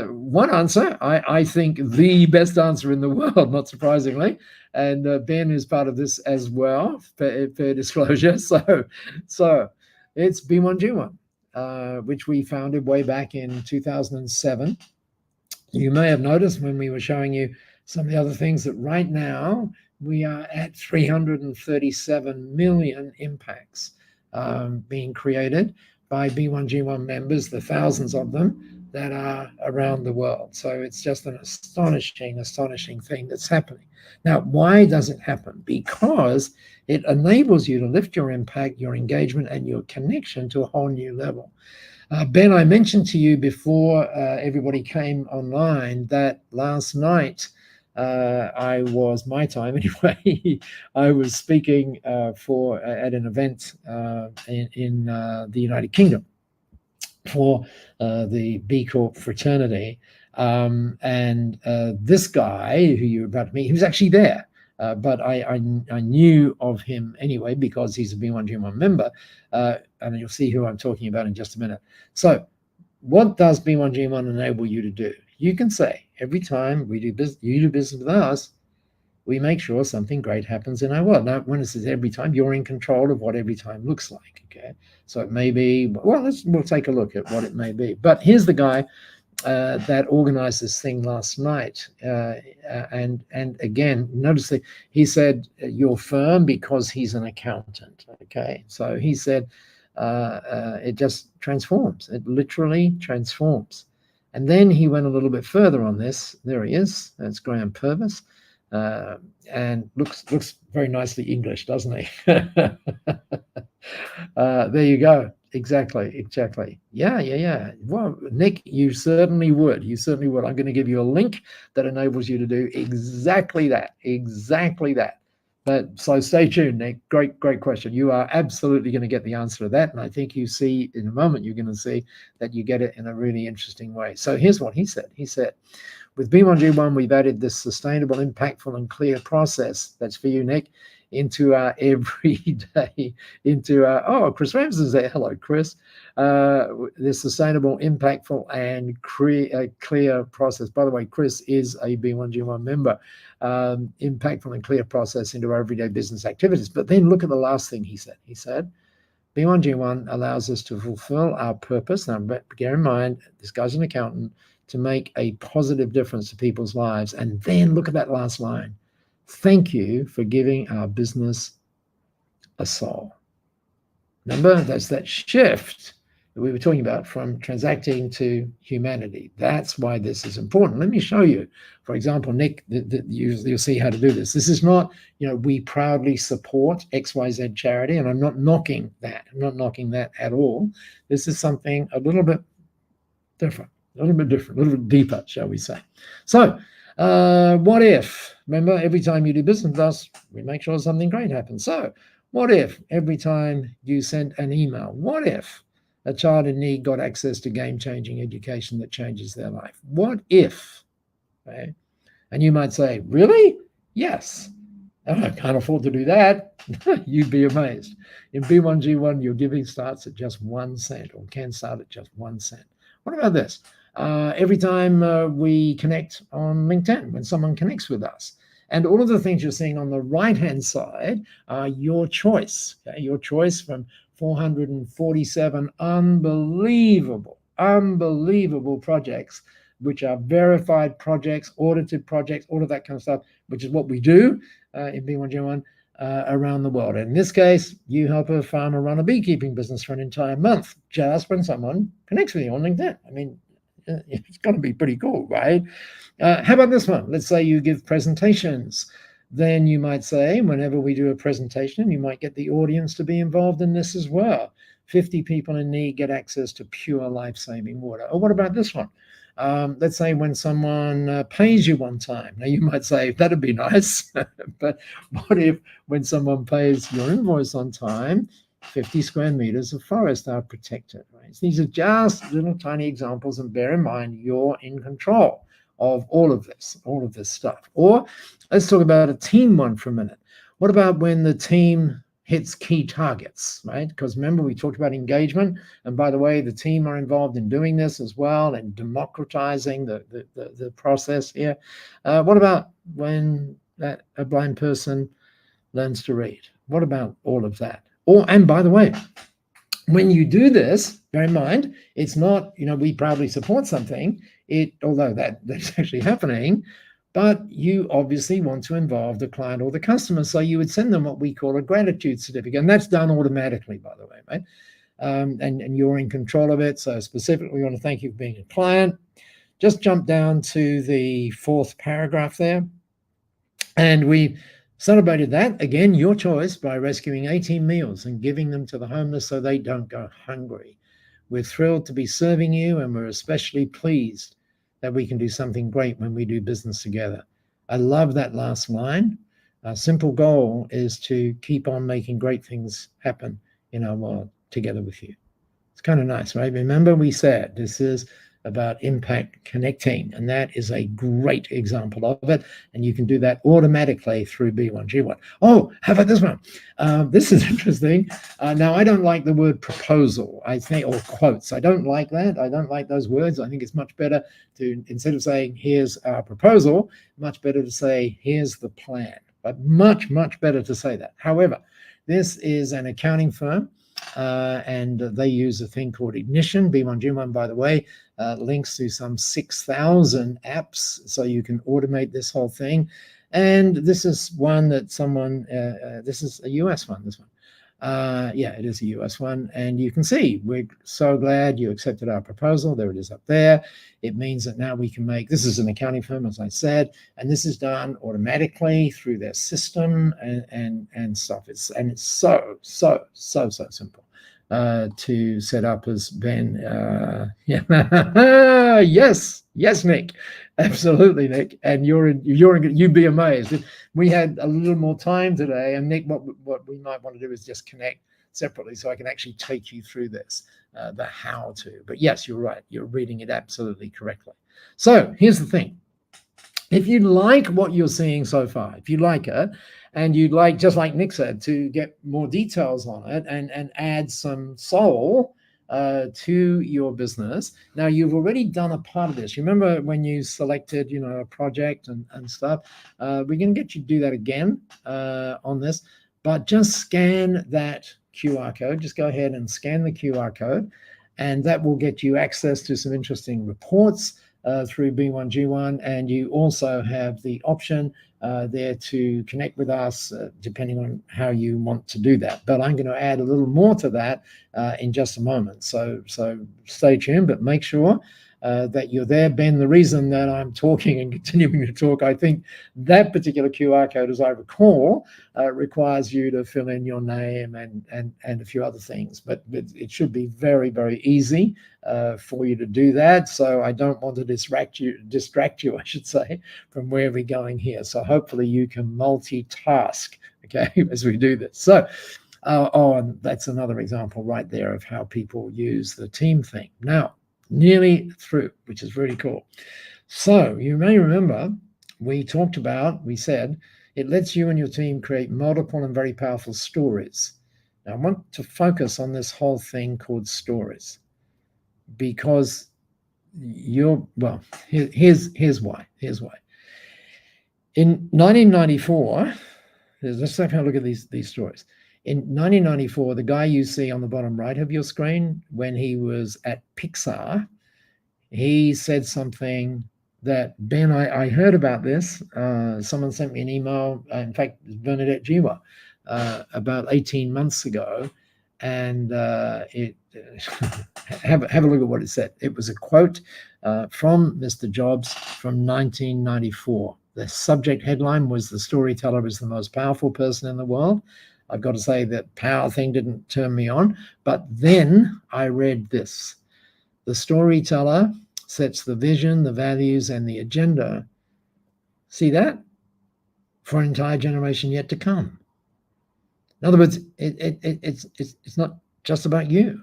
one answer, I think the best answer in the world, not surprisingly, and Ben is part of this as well, fair disclosure. So it's B1G1, which we founded way back in 2007. You may have noticed when we were showing you some of the other things that right now we are at 337 million impacts being created by B1G1 members, the thousands of them that are around the world. So it's just an astonishing thing that's happening. Now, why does it happen? Because it enables you to lift your impact, your engagement, and your connection to a whole new level. Ben, I mentioned to you before everybody came online that last night, my time anyway, I was speaking at an event in the United Kingdom for the B Corp fraternity. And this guy who you're about to meet, he was actually there. But I knew of him anyway because he's a B1G1 member, and you'll see who I'm talking about in just a minute. So what does B1G1 enable you to do? You can say, every time we do business, you do business with us, we make sure something great happens in our world. Now, when it says every time, you're in control of what every time looks like, okay? So it may be, well, we'll take a look at what it may be. But here's the guy that organized this thing last night. And again, notice that he said your firm because he's an accountant, okay? So he said it just transforms. It literally transforms. And then he went a little bit further on this. There he is. That's Graham Purvis. And looks very nicely English, doesn't he? There you go. Exactly. Yeah. Well, Nick, you certainly would. I'm going to give you a link that enables you to do exactly that. But so stay tuned, Nick. Great question. You are absolutely going to get the answer to that. And I think you see in a moment, you're going to see that you get it in a really interesting way. So here's what he said. He said, with B1G1, we've added this sustainable, impactful, and clear process. That's for you, Nick, into our everyday, Chris Ramsden's there. Hello, Chris. This sustainable, impactful, and clear process. By the way, Chris is a B1G1 member. Impactful and clear process into our everyday business activities. But then look at the last thing he said. He said, B1G1 allows us to fulfill our purpose. Now, bear in mind, this guy's an accountant, to make a positive difference to people's lives. And then look at that last line. Thank you for giving our business a soul. Remember, that's that shift that we were talking about from transacting to humanity. That's why this is important. Let me show you. For example, Nick, you'll see how to do this. This is not, we proudly support XYZ charity, and I'm not knocking that. I'm not knocking that at all. This is something a little bit different. A little bit deeper, shall we say. So what if, remember, every time you do business with us, we make sure something great happens. So what if every time you sent an email, what if a child in need got access to game-changing education that changes their life? What if, okay? And you might say, really? Yes. Oh, I can't afford to do that. You'd be amazed. In B1G1, your giving starts at just 1 cent, or can start at just 1 cent. What about this? every time we connect on LinkedIn, when someone connects with us. And all of the things you're seeing on the right-hand side are your choice. Okay? Your choice from 447 unbelievable projects, which are verified projects, audited projects, all of that kind of stuff, which is what we do in B1G1 around the world. In this case, you help a farmer run a beekeeping business for an entire month just when someone connects with you on LinkedIn. I mean, it's got to be pretty cool, right? How about this one? Let's say you give presentations. Then you might say, whenever we do a presentation, you might get the audience to be involved in this as well. 50 people in need get access to pure life-saving water. Or what about this one? Let's say when someone pays you one time. Now you might say, that'd be nice. But what if when someone pays your invoice on time, 50 square meters of forest are protected, right? So these are just little tiny examples, and bear in mind, you're in control of all of this stuff. Or let's talk about a team one for a minute. What about when the team hits key targets, right? Because remember, we talked about engagement. And by the way, the team are involved in doing this as well and democratizing the process here. What about when a blind person learns to read? What about all of that? And by the way, when you do this, bear in mind, it's not, we proudly support something, although that's actually happening, but you obviously want to involve the client or the customer. So you would send them what we call a gratitude certificate. And that's done automatically, by the way, right? And you're in control of it. So specifically, we want to thank you for being a client. Just jump down to the 4th paragraph there. And we celebrated that, again, your choice, by rescuing 18 meals and giving them to the homeless so they don't go hungry. We're thrilled to be serving you, and we're especially pleased that we can do something great when we do business together. I love that last line. Our simple goal is to keep on making great things happen in our world together with you. It's kind of nice, right? Remember, we said this is about impact connecting, and that is a great example of it. And you can do that automatically through B1G1. Oh, how about this one? This is interesting. Now, I don't like the word proposal, I think, or quotes. I don't like that. I don't like those words. I think it's much better to, instead of saying, here's our proposal, much better to say, here's the plan. But much, much better to say that. However, this is an accounting firm. And they use a thing called Ignition. B1G1, by the way, links to some 6,000 apps, so you can automate this whole thing. And this is one that someone, this is a US one, this one. Yeah, it is a US one. And you can see, we're so glad you accepted our proposal. There it is up there. It means that now we can make, this is an accounting firm, as I said, and this is done automatically through their system and stuff. It's so simple to set up, as Ben. Yeah. Yes, Nick. Absolutely, Nick. And you'd be amazed. We had a little more time today, and Nick, what we might want to do is just connect separately so I can actually take you through this, the how to. But yes, you're right. You're reading it absolutely correctly. So here's the thing. If you like what you're seeing so far, if you like it, and you'd like, just like Nick said, to get more details on it and add some soul to your business. Now, you've already done a part of this. You remember when you selected, a project and stuff? We're going to get you to do that again on this, but just scan that QR code. Just go ahead and scan the QR code, and that will get you access to some interesting reports through B1G1, and you also have the option there to connect with us depending on how you want to do that. But I'm going to add a little more to that in just a moment. So stay tuned, but make sure that you're there. Ben, the reason that I'm talking and continuing to talk, I think that particular QR code, as I recall, requires you to fill in your name and a few other things. But it should be very, very easy for you to do that. So I don't want to distract you, I should say, from where we're going here. So hopefully you can multitask, okay, as we do this. So, and that's another example right there of how people use the team thing. Now, nearly through, which is really cool. So you may remember we said it lets you and your team create multiple and very powerful stories. Now I want to focus on this whole thing called stories, because Here's why. In 1994, let's have a look at these stories. In 1994, the guy you see on the bottom right of your screen, when he was at Pixar, he said something that, Ben, I heard about this. Someone sent me an email, in fact, Bernadette Jiwa, about 18 months ago. And it have a look at what it said. It was a quote from Mr. Jobs from 1994. The subject headline was, "The storyteller is the most powerful person in the world." I've got to say that power thing didn't turn me on. But then I read this: "The storyteller sets the vision, the values, and the agenda." See that? For an entire generation yet to come. In other words, it's not just about you.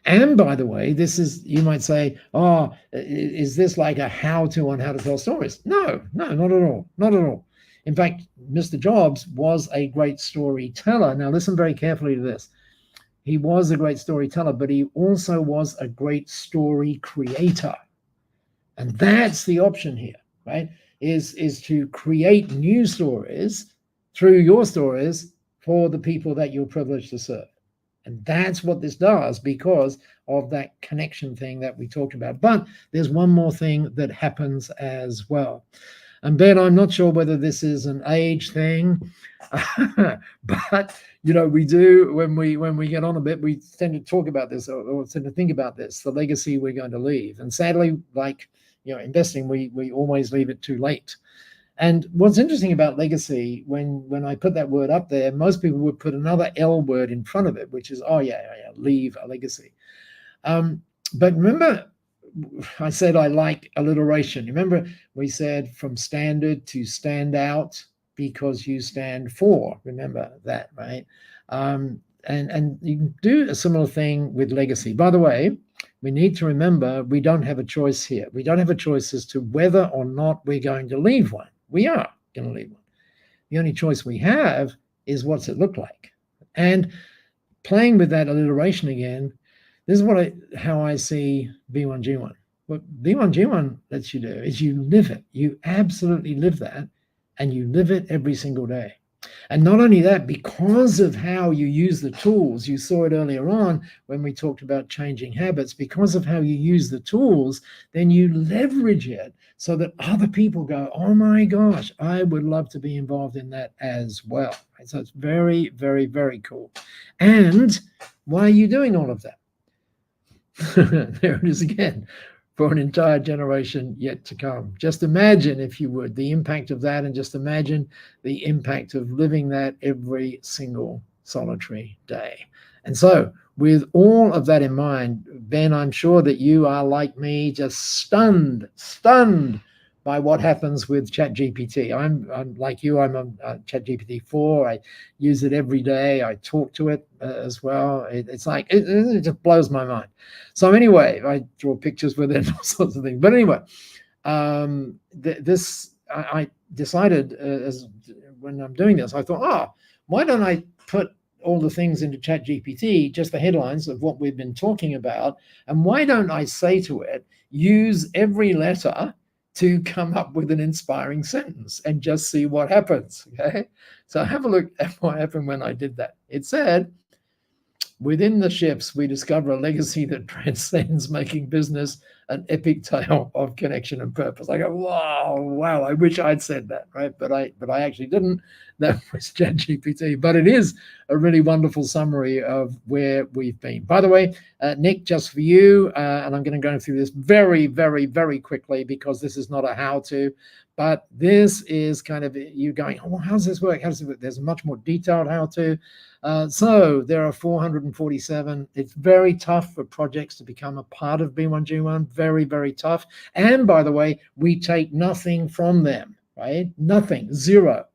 And by the way, this is, you might say, oh, is this like a how-to on how to tell stories? No, not at all. Not at all. In fact, Mr. Jobs was a great storyteller. Now, listen very carefully to this. He was a great storyteller, but he also was a great story creator. And that's the option here, right? Is to create new stories through your stories for the people that you're privileged to serve. And that's what this does because of that connection thing that we talked about. But there's one more thing that happens as well. And Ben, I'm not sure whether this is an age thing, but we do, when we get on a bit, we tend to talk about this or tend to think about this, the legacy we're going to leave. And sadly, like investing, we always leave it too late. And what's interesting about legacy, when I put that word up there, most people would put another L word in front of it, which is, leave a legacy. But remember, I said I like alliteration. Remember, we said from standard to stand out because you stand for. Remember that, right? And you can do a similar thing with legacy. By the way, we need to remember we don't have a choice here. We don't have a choice as to whether or not we're going to leave one. We are going to leave one. The only choice we have is what's it look like. And playing with that alliteration again, this is how I see B1G1. What B1G1 lets you do is you live it. You absolutely live that, and you live it every single day. And not only that, because of how you use the tools, you saw it earlier on when we talked about changing habits, because of how you use the tools, then you leverage it so that other people go, oh my gosh, I would love to be involved in that as well. Right? So it's very, very, very cool. And why are you doing all of that? There it is again. For an entire generation yet to come. Just imagine, if you would, the impact of that, and just imagine the impact of living that every single solitary day. And so, with all of that in mind, Ben, I'm sure that you are like me, just stunned by what happens with ChatGPT. I'm like you, I'm on ChatGPT 4. I use it every day. I talk to it as well. It's like, it just blows my mind. So anyway, I draw pictures with it and all sorts of things. But anyway, I decided when I'm doing this, I thought, why don't I put all the things into ChatGPT, just the headlines of what we've been talking about, and why don't I say to it, use every letter to come up with an inspiring sentence and just see what happens, okay? So have a look at what happened when I did that. It said, within the ships, we discover a legacy that transcends making business an epic tale of connection and purpose. I go, wow, I wish I'd said that, right? But I actually didn't. That was ChatGPT. But it is a really wonderful summary of where we've been. By the way, Nick, just for you, and I'm going to go through this very, very, very quickly because this is not a how-to, but this is kind of you going, how does this work? How does it work? There's a much more detailed how-to. So there are 447. It's very tough for projects to become a part of B1G1. Very, very tough. And by the way, we take nothing from them, right? Nothing, zero.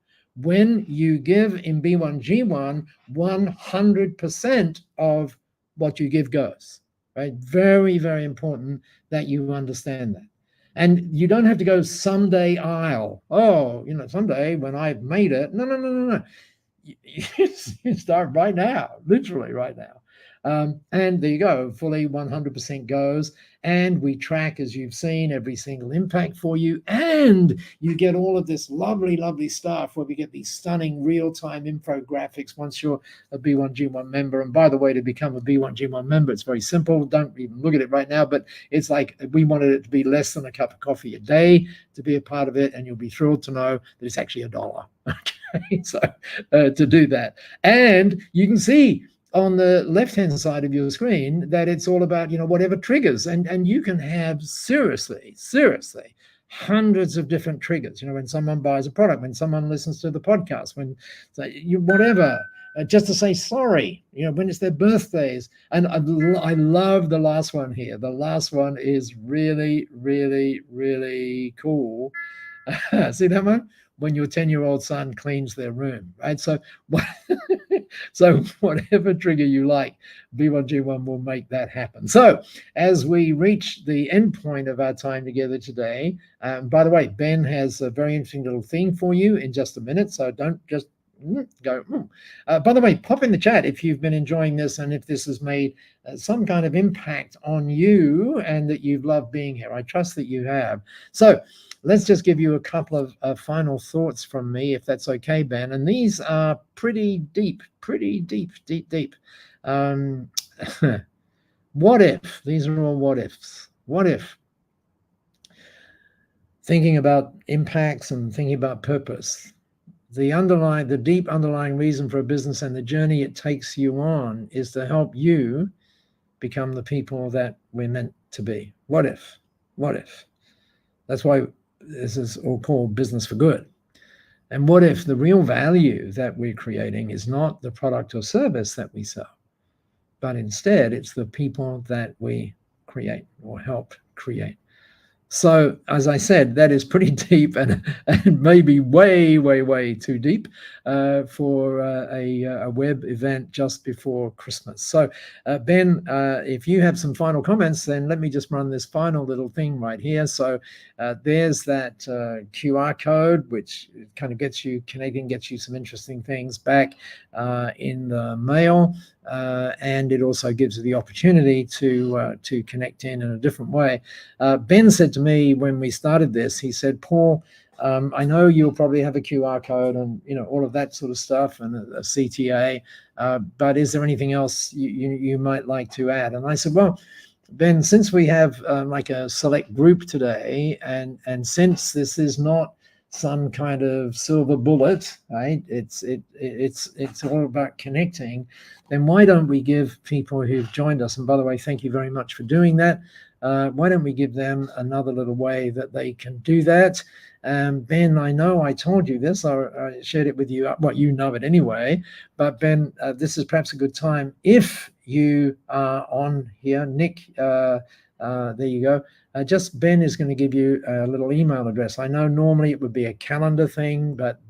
When you give in B1G1, 100% of what you give goes, right? Very, very important that you understand that. And you don't have to go someday I'll, someday when I've made it. No. You start right now, literally right now. And there you go, fully 100% goes. And we track, as you've seen, every single impact for you. And you get all of this lovely, lovely stuff where we get these stunning real-time infographics once you're a B1G1 member. And by the way, to become a B1G1 member, it's very simple. Don't even look at it right now, but it's like we wanted it to be less than a cup of coffee a day to be a part of it. And you'll be thrilled to know that it's actually $1. Okay, so to do that. And you can see on the left-hand side of your screen that it's all about, whatever triggers, and you can have seriously hundreds of different triggers, when someone buys a product, when someone listens to the podcast, when whatever, just to say sorry, when it's their birthdays. And I love the last one here. The last one is really, really, really cool. See that one? When your 10-year-old son cleans their room, right? So whatever trigger you like, B1G1 will make that happen. So as we reach the end point of our time together today, by the way, Ben has a very interesting little thing for you in just a minute, so don't just go. By the way, pop in the chat if you've been enjoying this and if this has made some kind of impact on you and that you've loved being here. I trust that you have. So let's just give you a couple of final thoughts from me, if that's okay, Ben. And these are pretty deep. What if? These are all what ifs. What if? Thinking about impacts and thinking about purpose. The deep underlying reason for a business and the journey it takes you on is to help you become the people that we're meant to be. What if? What if? That's why this is all called business for good. And what if the real value that we're creating is not the product or service that we sell, but instead it's the people that we create or help create? So, as I said, that is pretty deep and maybe way too deep for a web event just before Christmas. So, Ben, if you have some final comments, then let me just run this final little thing right here. So there's that QR code, which kind of gets you connecting, gets you some interesting things back in the mail. And it also gives you the opportunity to connect in a different way. Ben said to me when we started this, he said, Paul, I know you'll probably have a QR code and all of that sort of stuff and a CTA, but is there anything else you might like to add? And I said, well, Ben, since we have like a select group today, and since this is not some kind of silver bullet, right? It's all about connecting. Then why don't we give people who've joined us, and by the way, thank you very much for doing that. Why don't we give them another little way that they can do that? Ben, I know I told you this, I shared it with you, you know it anyway, but Ben, this is perhaps a good time if you are on here. Nick, there you go. Just Ben is going to give you a little email address. I know normally it would be a calendar thing, but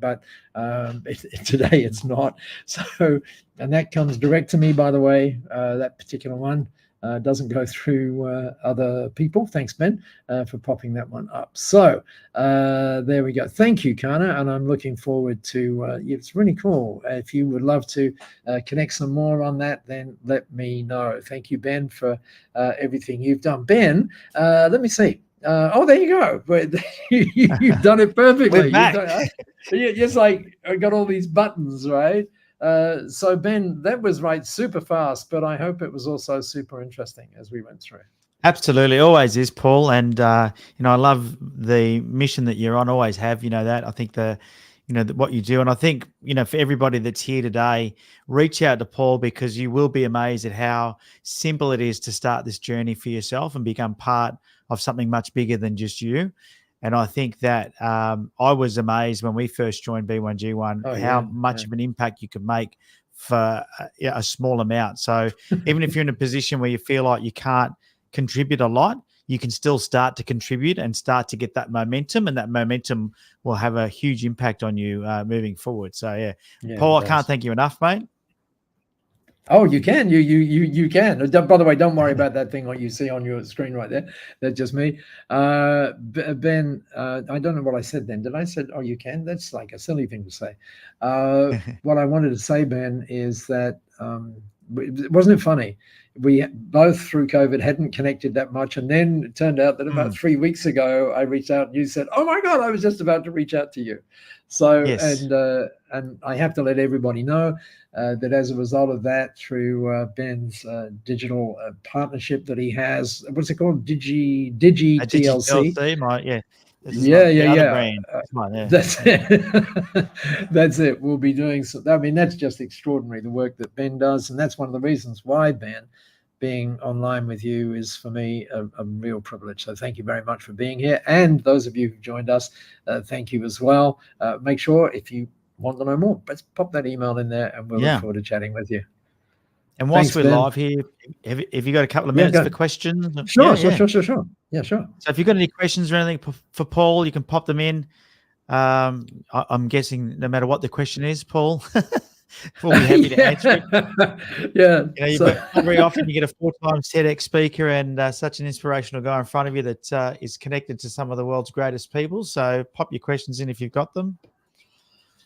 today it's not. So, and that comes direct to me, by the way, that particular one. Doesn't go through other people. Thanks, Ben, for popping that one up. So there we go. Thank you, Kana, and I'm looking forward to it's really cool. If you would love to connect some more on that, then let me know. Thank you, Ben, for everything you've done. Ben, let me see. There you go. You've done it perfectly. We're back. It's like I got all these buttons, right? So Ben, that was super fast, but I hope it was also super interesting as we went through. Absolutely, always is, Paul. And I love the mission that you're on. Always have, that. I think what you do, and I think for everybody that's here today, reach out to Paul, because you will be amazed at how simple it is to start this journey for yourself and become part of something much bigger than just you. And I think that I was amazed when we first joined B1G1 how much of an impact you could make for a small amount. So even if you're in a position where you feel like you can't contribute a lot, you can still start to contribute and start to get that momentum, and that momentum will have a huge impact on you moving forward. So Paul, I can't thank you enough, mate. Oh, you can. You can. By the way, don't worry about that thing what you see on your screen right there. That's just me. Ben, I don't know what I said then. Did I say, oh, you can? That's like a silly thing to say. What I wanted to say, Ben, is that wasn't it funny? We both through COVID hadn't connected that much, and then it turned out that about 3 weeks ago I reached out and you said, "Oh my God, I was just about to reach out to you." So Yes. and I have to let everybody know that as a result of that, through Ben's digital partnership that he has, what's it called? Digi TLC. TLC, this is Yeah, the yeah, other yeah. brand. That's it. That's it. We'll be doing so. I mean, that's just extraordinary, the work that Ben does. And that's one of the reasons why, Ben, being online with you is for me a real privilege. So thank you very much for being here. And those of you who joined us, thank you as well. Make sure if you want to know more, let's pop that email in there and we'll look forward to chatting with you. And whilst we're live here, have you got a couple of minutes for questions? Sure. Yeah, sure. So if you've got any questions or anything for Paul, you can pop them in. I'm guessing no matter what the question is, Paul, we'll be happy to answer it. Yeah. Very often you get a 4-time TEDx speaker and such an inspirational guy in front of you that is connected to some of the world's greatest people. So pop your questions in if you've got them.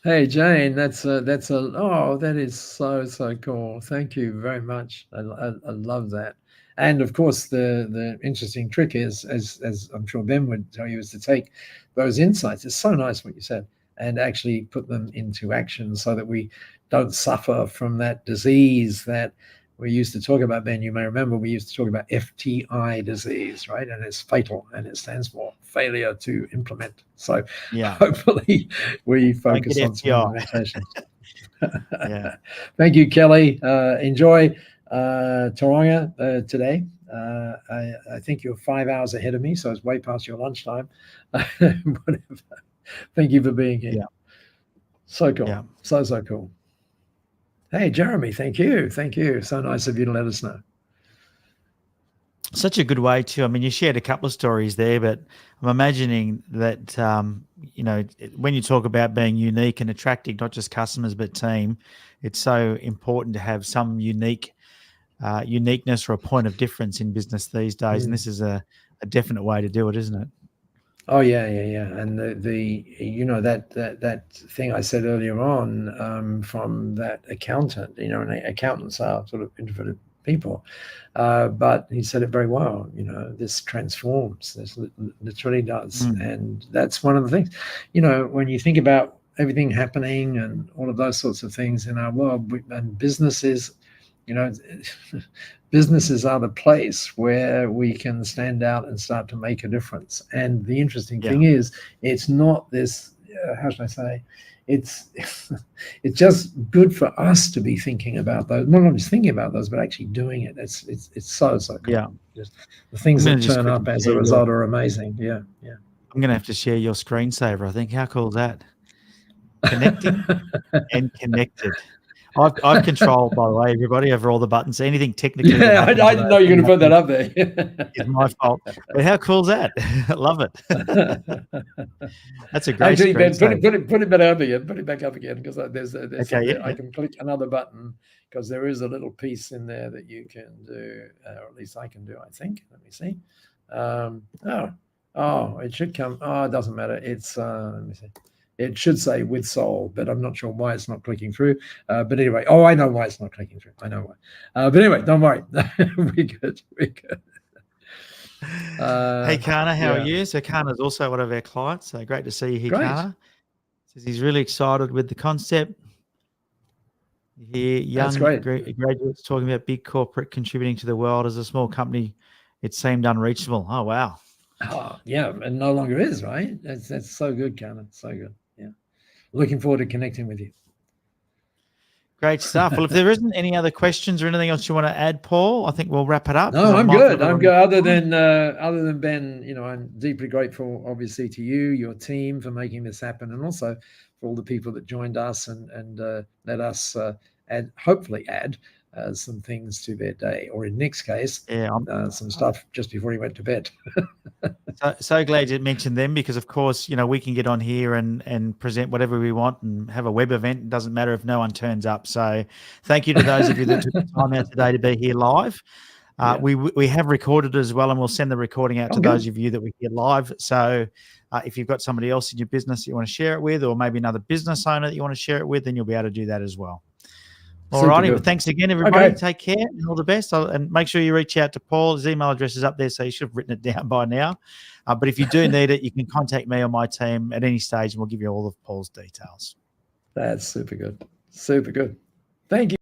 Hey Jane, that is so cool. Thank you very much. I love that. And of course, the interesting trick is, as I'm sure Ben would tell you, is to take those insights. It's so nice what you said, and actually put them into action so that we don't suffer from that disease that we used to talk about. Ben, you may remember we used to talk about FTI disease, right? And it's fatal, and it stands for failure to implement. So hopefully we focus on some implementation. Thank you, Kelly. Enjoy Taronga today. I think you're 5 hours ahead of me, so it's way past your lunchtime. Whatever. Thank you for being here. So cool. So cool. Hey, Jeremy, thank you. So nice of you to let us know. Such a good way to, I mean, you shared a couple of stories there, but I'm imagining that, when you talk about being unique and attracting not just customers, but team, it's so important to have some uniqueness or a point of difference in business these days. And this is a definite way to do it, isn't it? Oh yeah. And that thing I said earlier on from that accountant, and accountants are sort of introverted people, but he said it very well. This transforms. This literally does, and that's one of the things. When you think about everything happening and all of those sorts of things in our world, and businesses. Businesses are the place where we can stand out and start to make a difference. And the interesting thing is, it's not this, how should I say, it's just good for us to be thinking about those, not just thinking about those, but actually doing it. It's so cool. Yeah. Just the things that turn up as a result are amazing. Yeah. I'm going to have to share your screensaver, I think. How cool is that? Connecting and connected. I've controlled, by the way, everybody, over all the buttons. Anything technically. Yeah, I didn't know you were going to put that up there. It's my fault. But how cool is that? I love it. That's a great. Actually, Ben, put it back up again. Put it back up again, because there's I can click another button, because there is a little piece in there that you can do, or at least I can do, I think. Let me see. It should come. Oh, it doesn't matter. It's let me see. It should say with soul, but I'm not sure why it's not clicking through. But anyway, I know why it's not clicking through. I know why. But anyway, don't worry. We're good. Hey, Kana, how are you? So Kana is also one of our clients. So great to see you here, Kana. Says he's really excited with the concept. Here, young graduates talking about big corporate contributing to the world. As a small company, it seemed unreachable. Oh, wow. Oh, yeah, and no longer is, right? That's so good, Kana. So good. Yeah. Looking forward to connecting with you. Great stuff. Well, if there isn't any other questions or anything else you want to add, Paul, I think we'll wrap it up. No, I'm good. Other than Ben, I'm deeply grateful, obviously, to you, your team, for making this happen, and also for all the people that joined us and let us hopefully add some things to their day, or in Nick's case, some stuff just before he went to bed. So glad you mentioned them, because of course, we can get on here and present whatever we want and have a web event. It doesn't matter if no one turns up. So thank you to those of you that took the time out today to be here live. We have recorded as well, and we'll send the recording out to those of you that we hear live. So if you've got somebody else in your business that you want to share it with, or maybe another business owner that you want to share it with, then you'll be able to do that as well. All righty. Well, thanks again, everybody. Okay. Take care and all the best. And make sure you reach out to Paul. His email address is up there, so you should have written it down by now. But if you do need it, you can contact me or my team at any stage, and we'll give you all of Paul's details. That's super good. Super good. Thank you.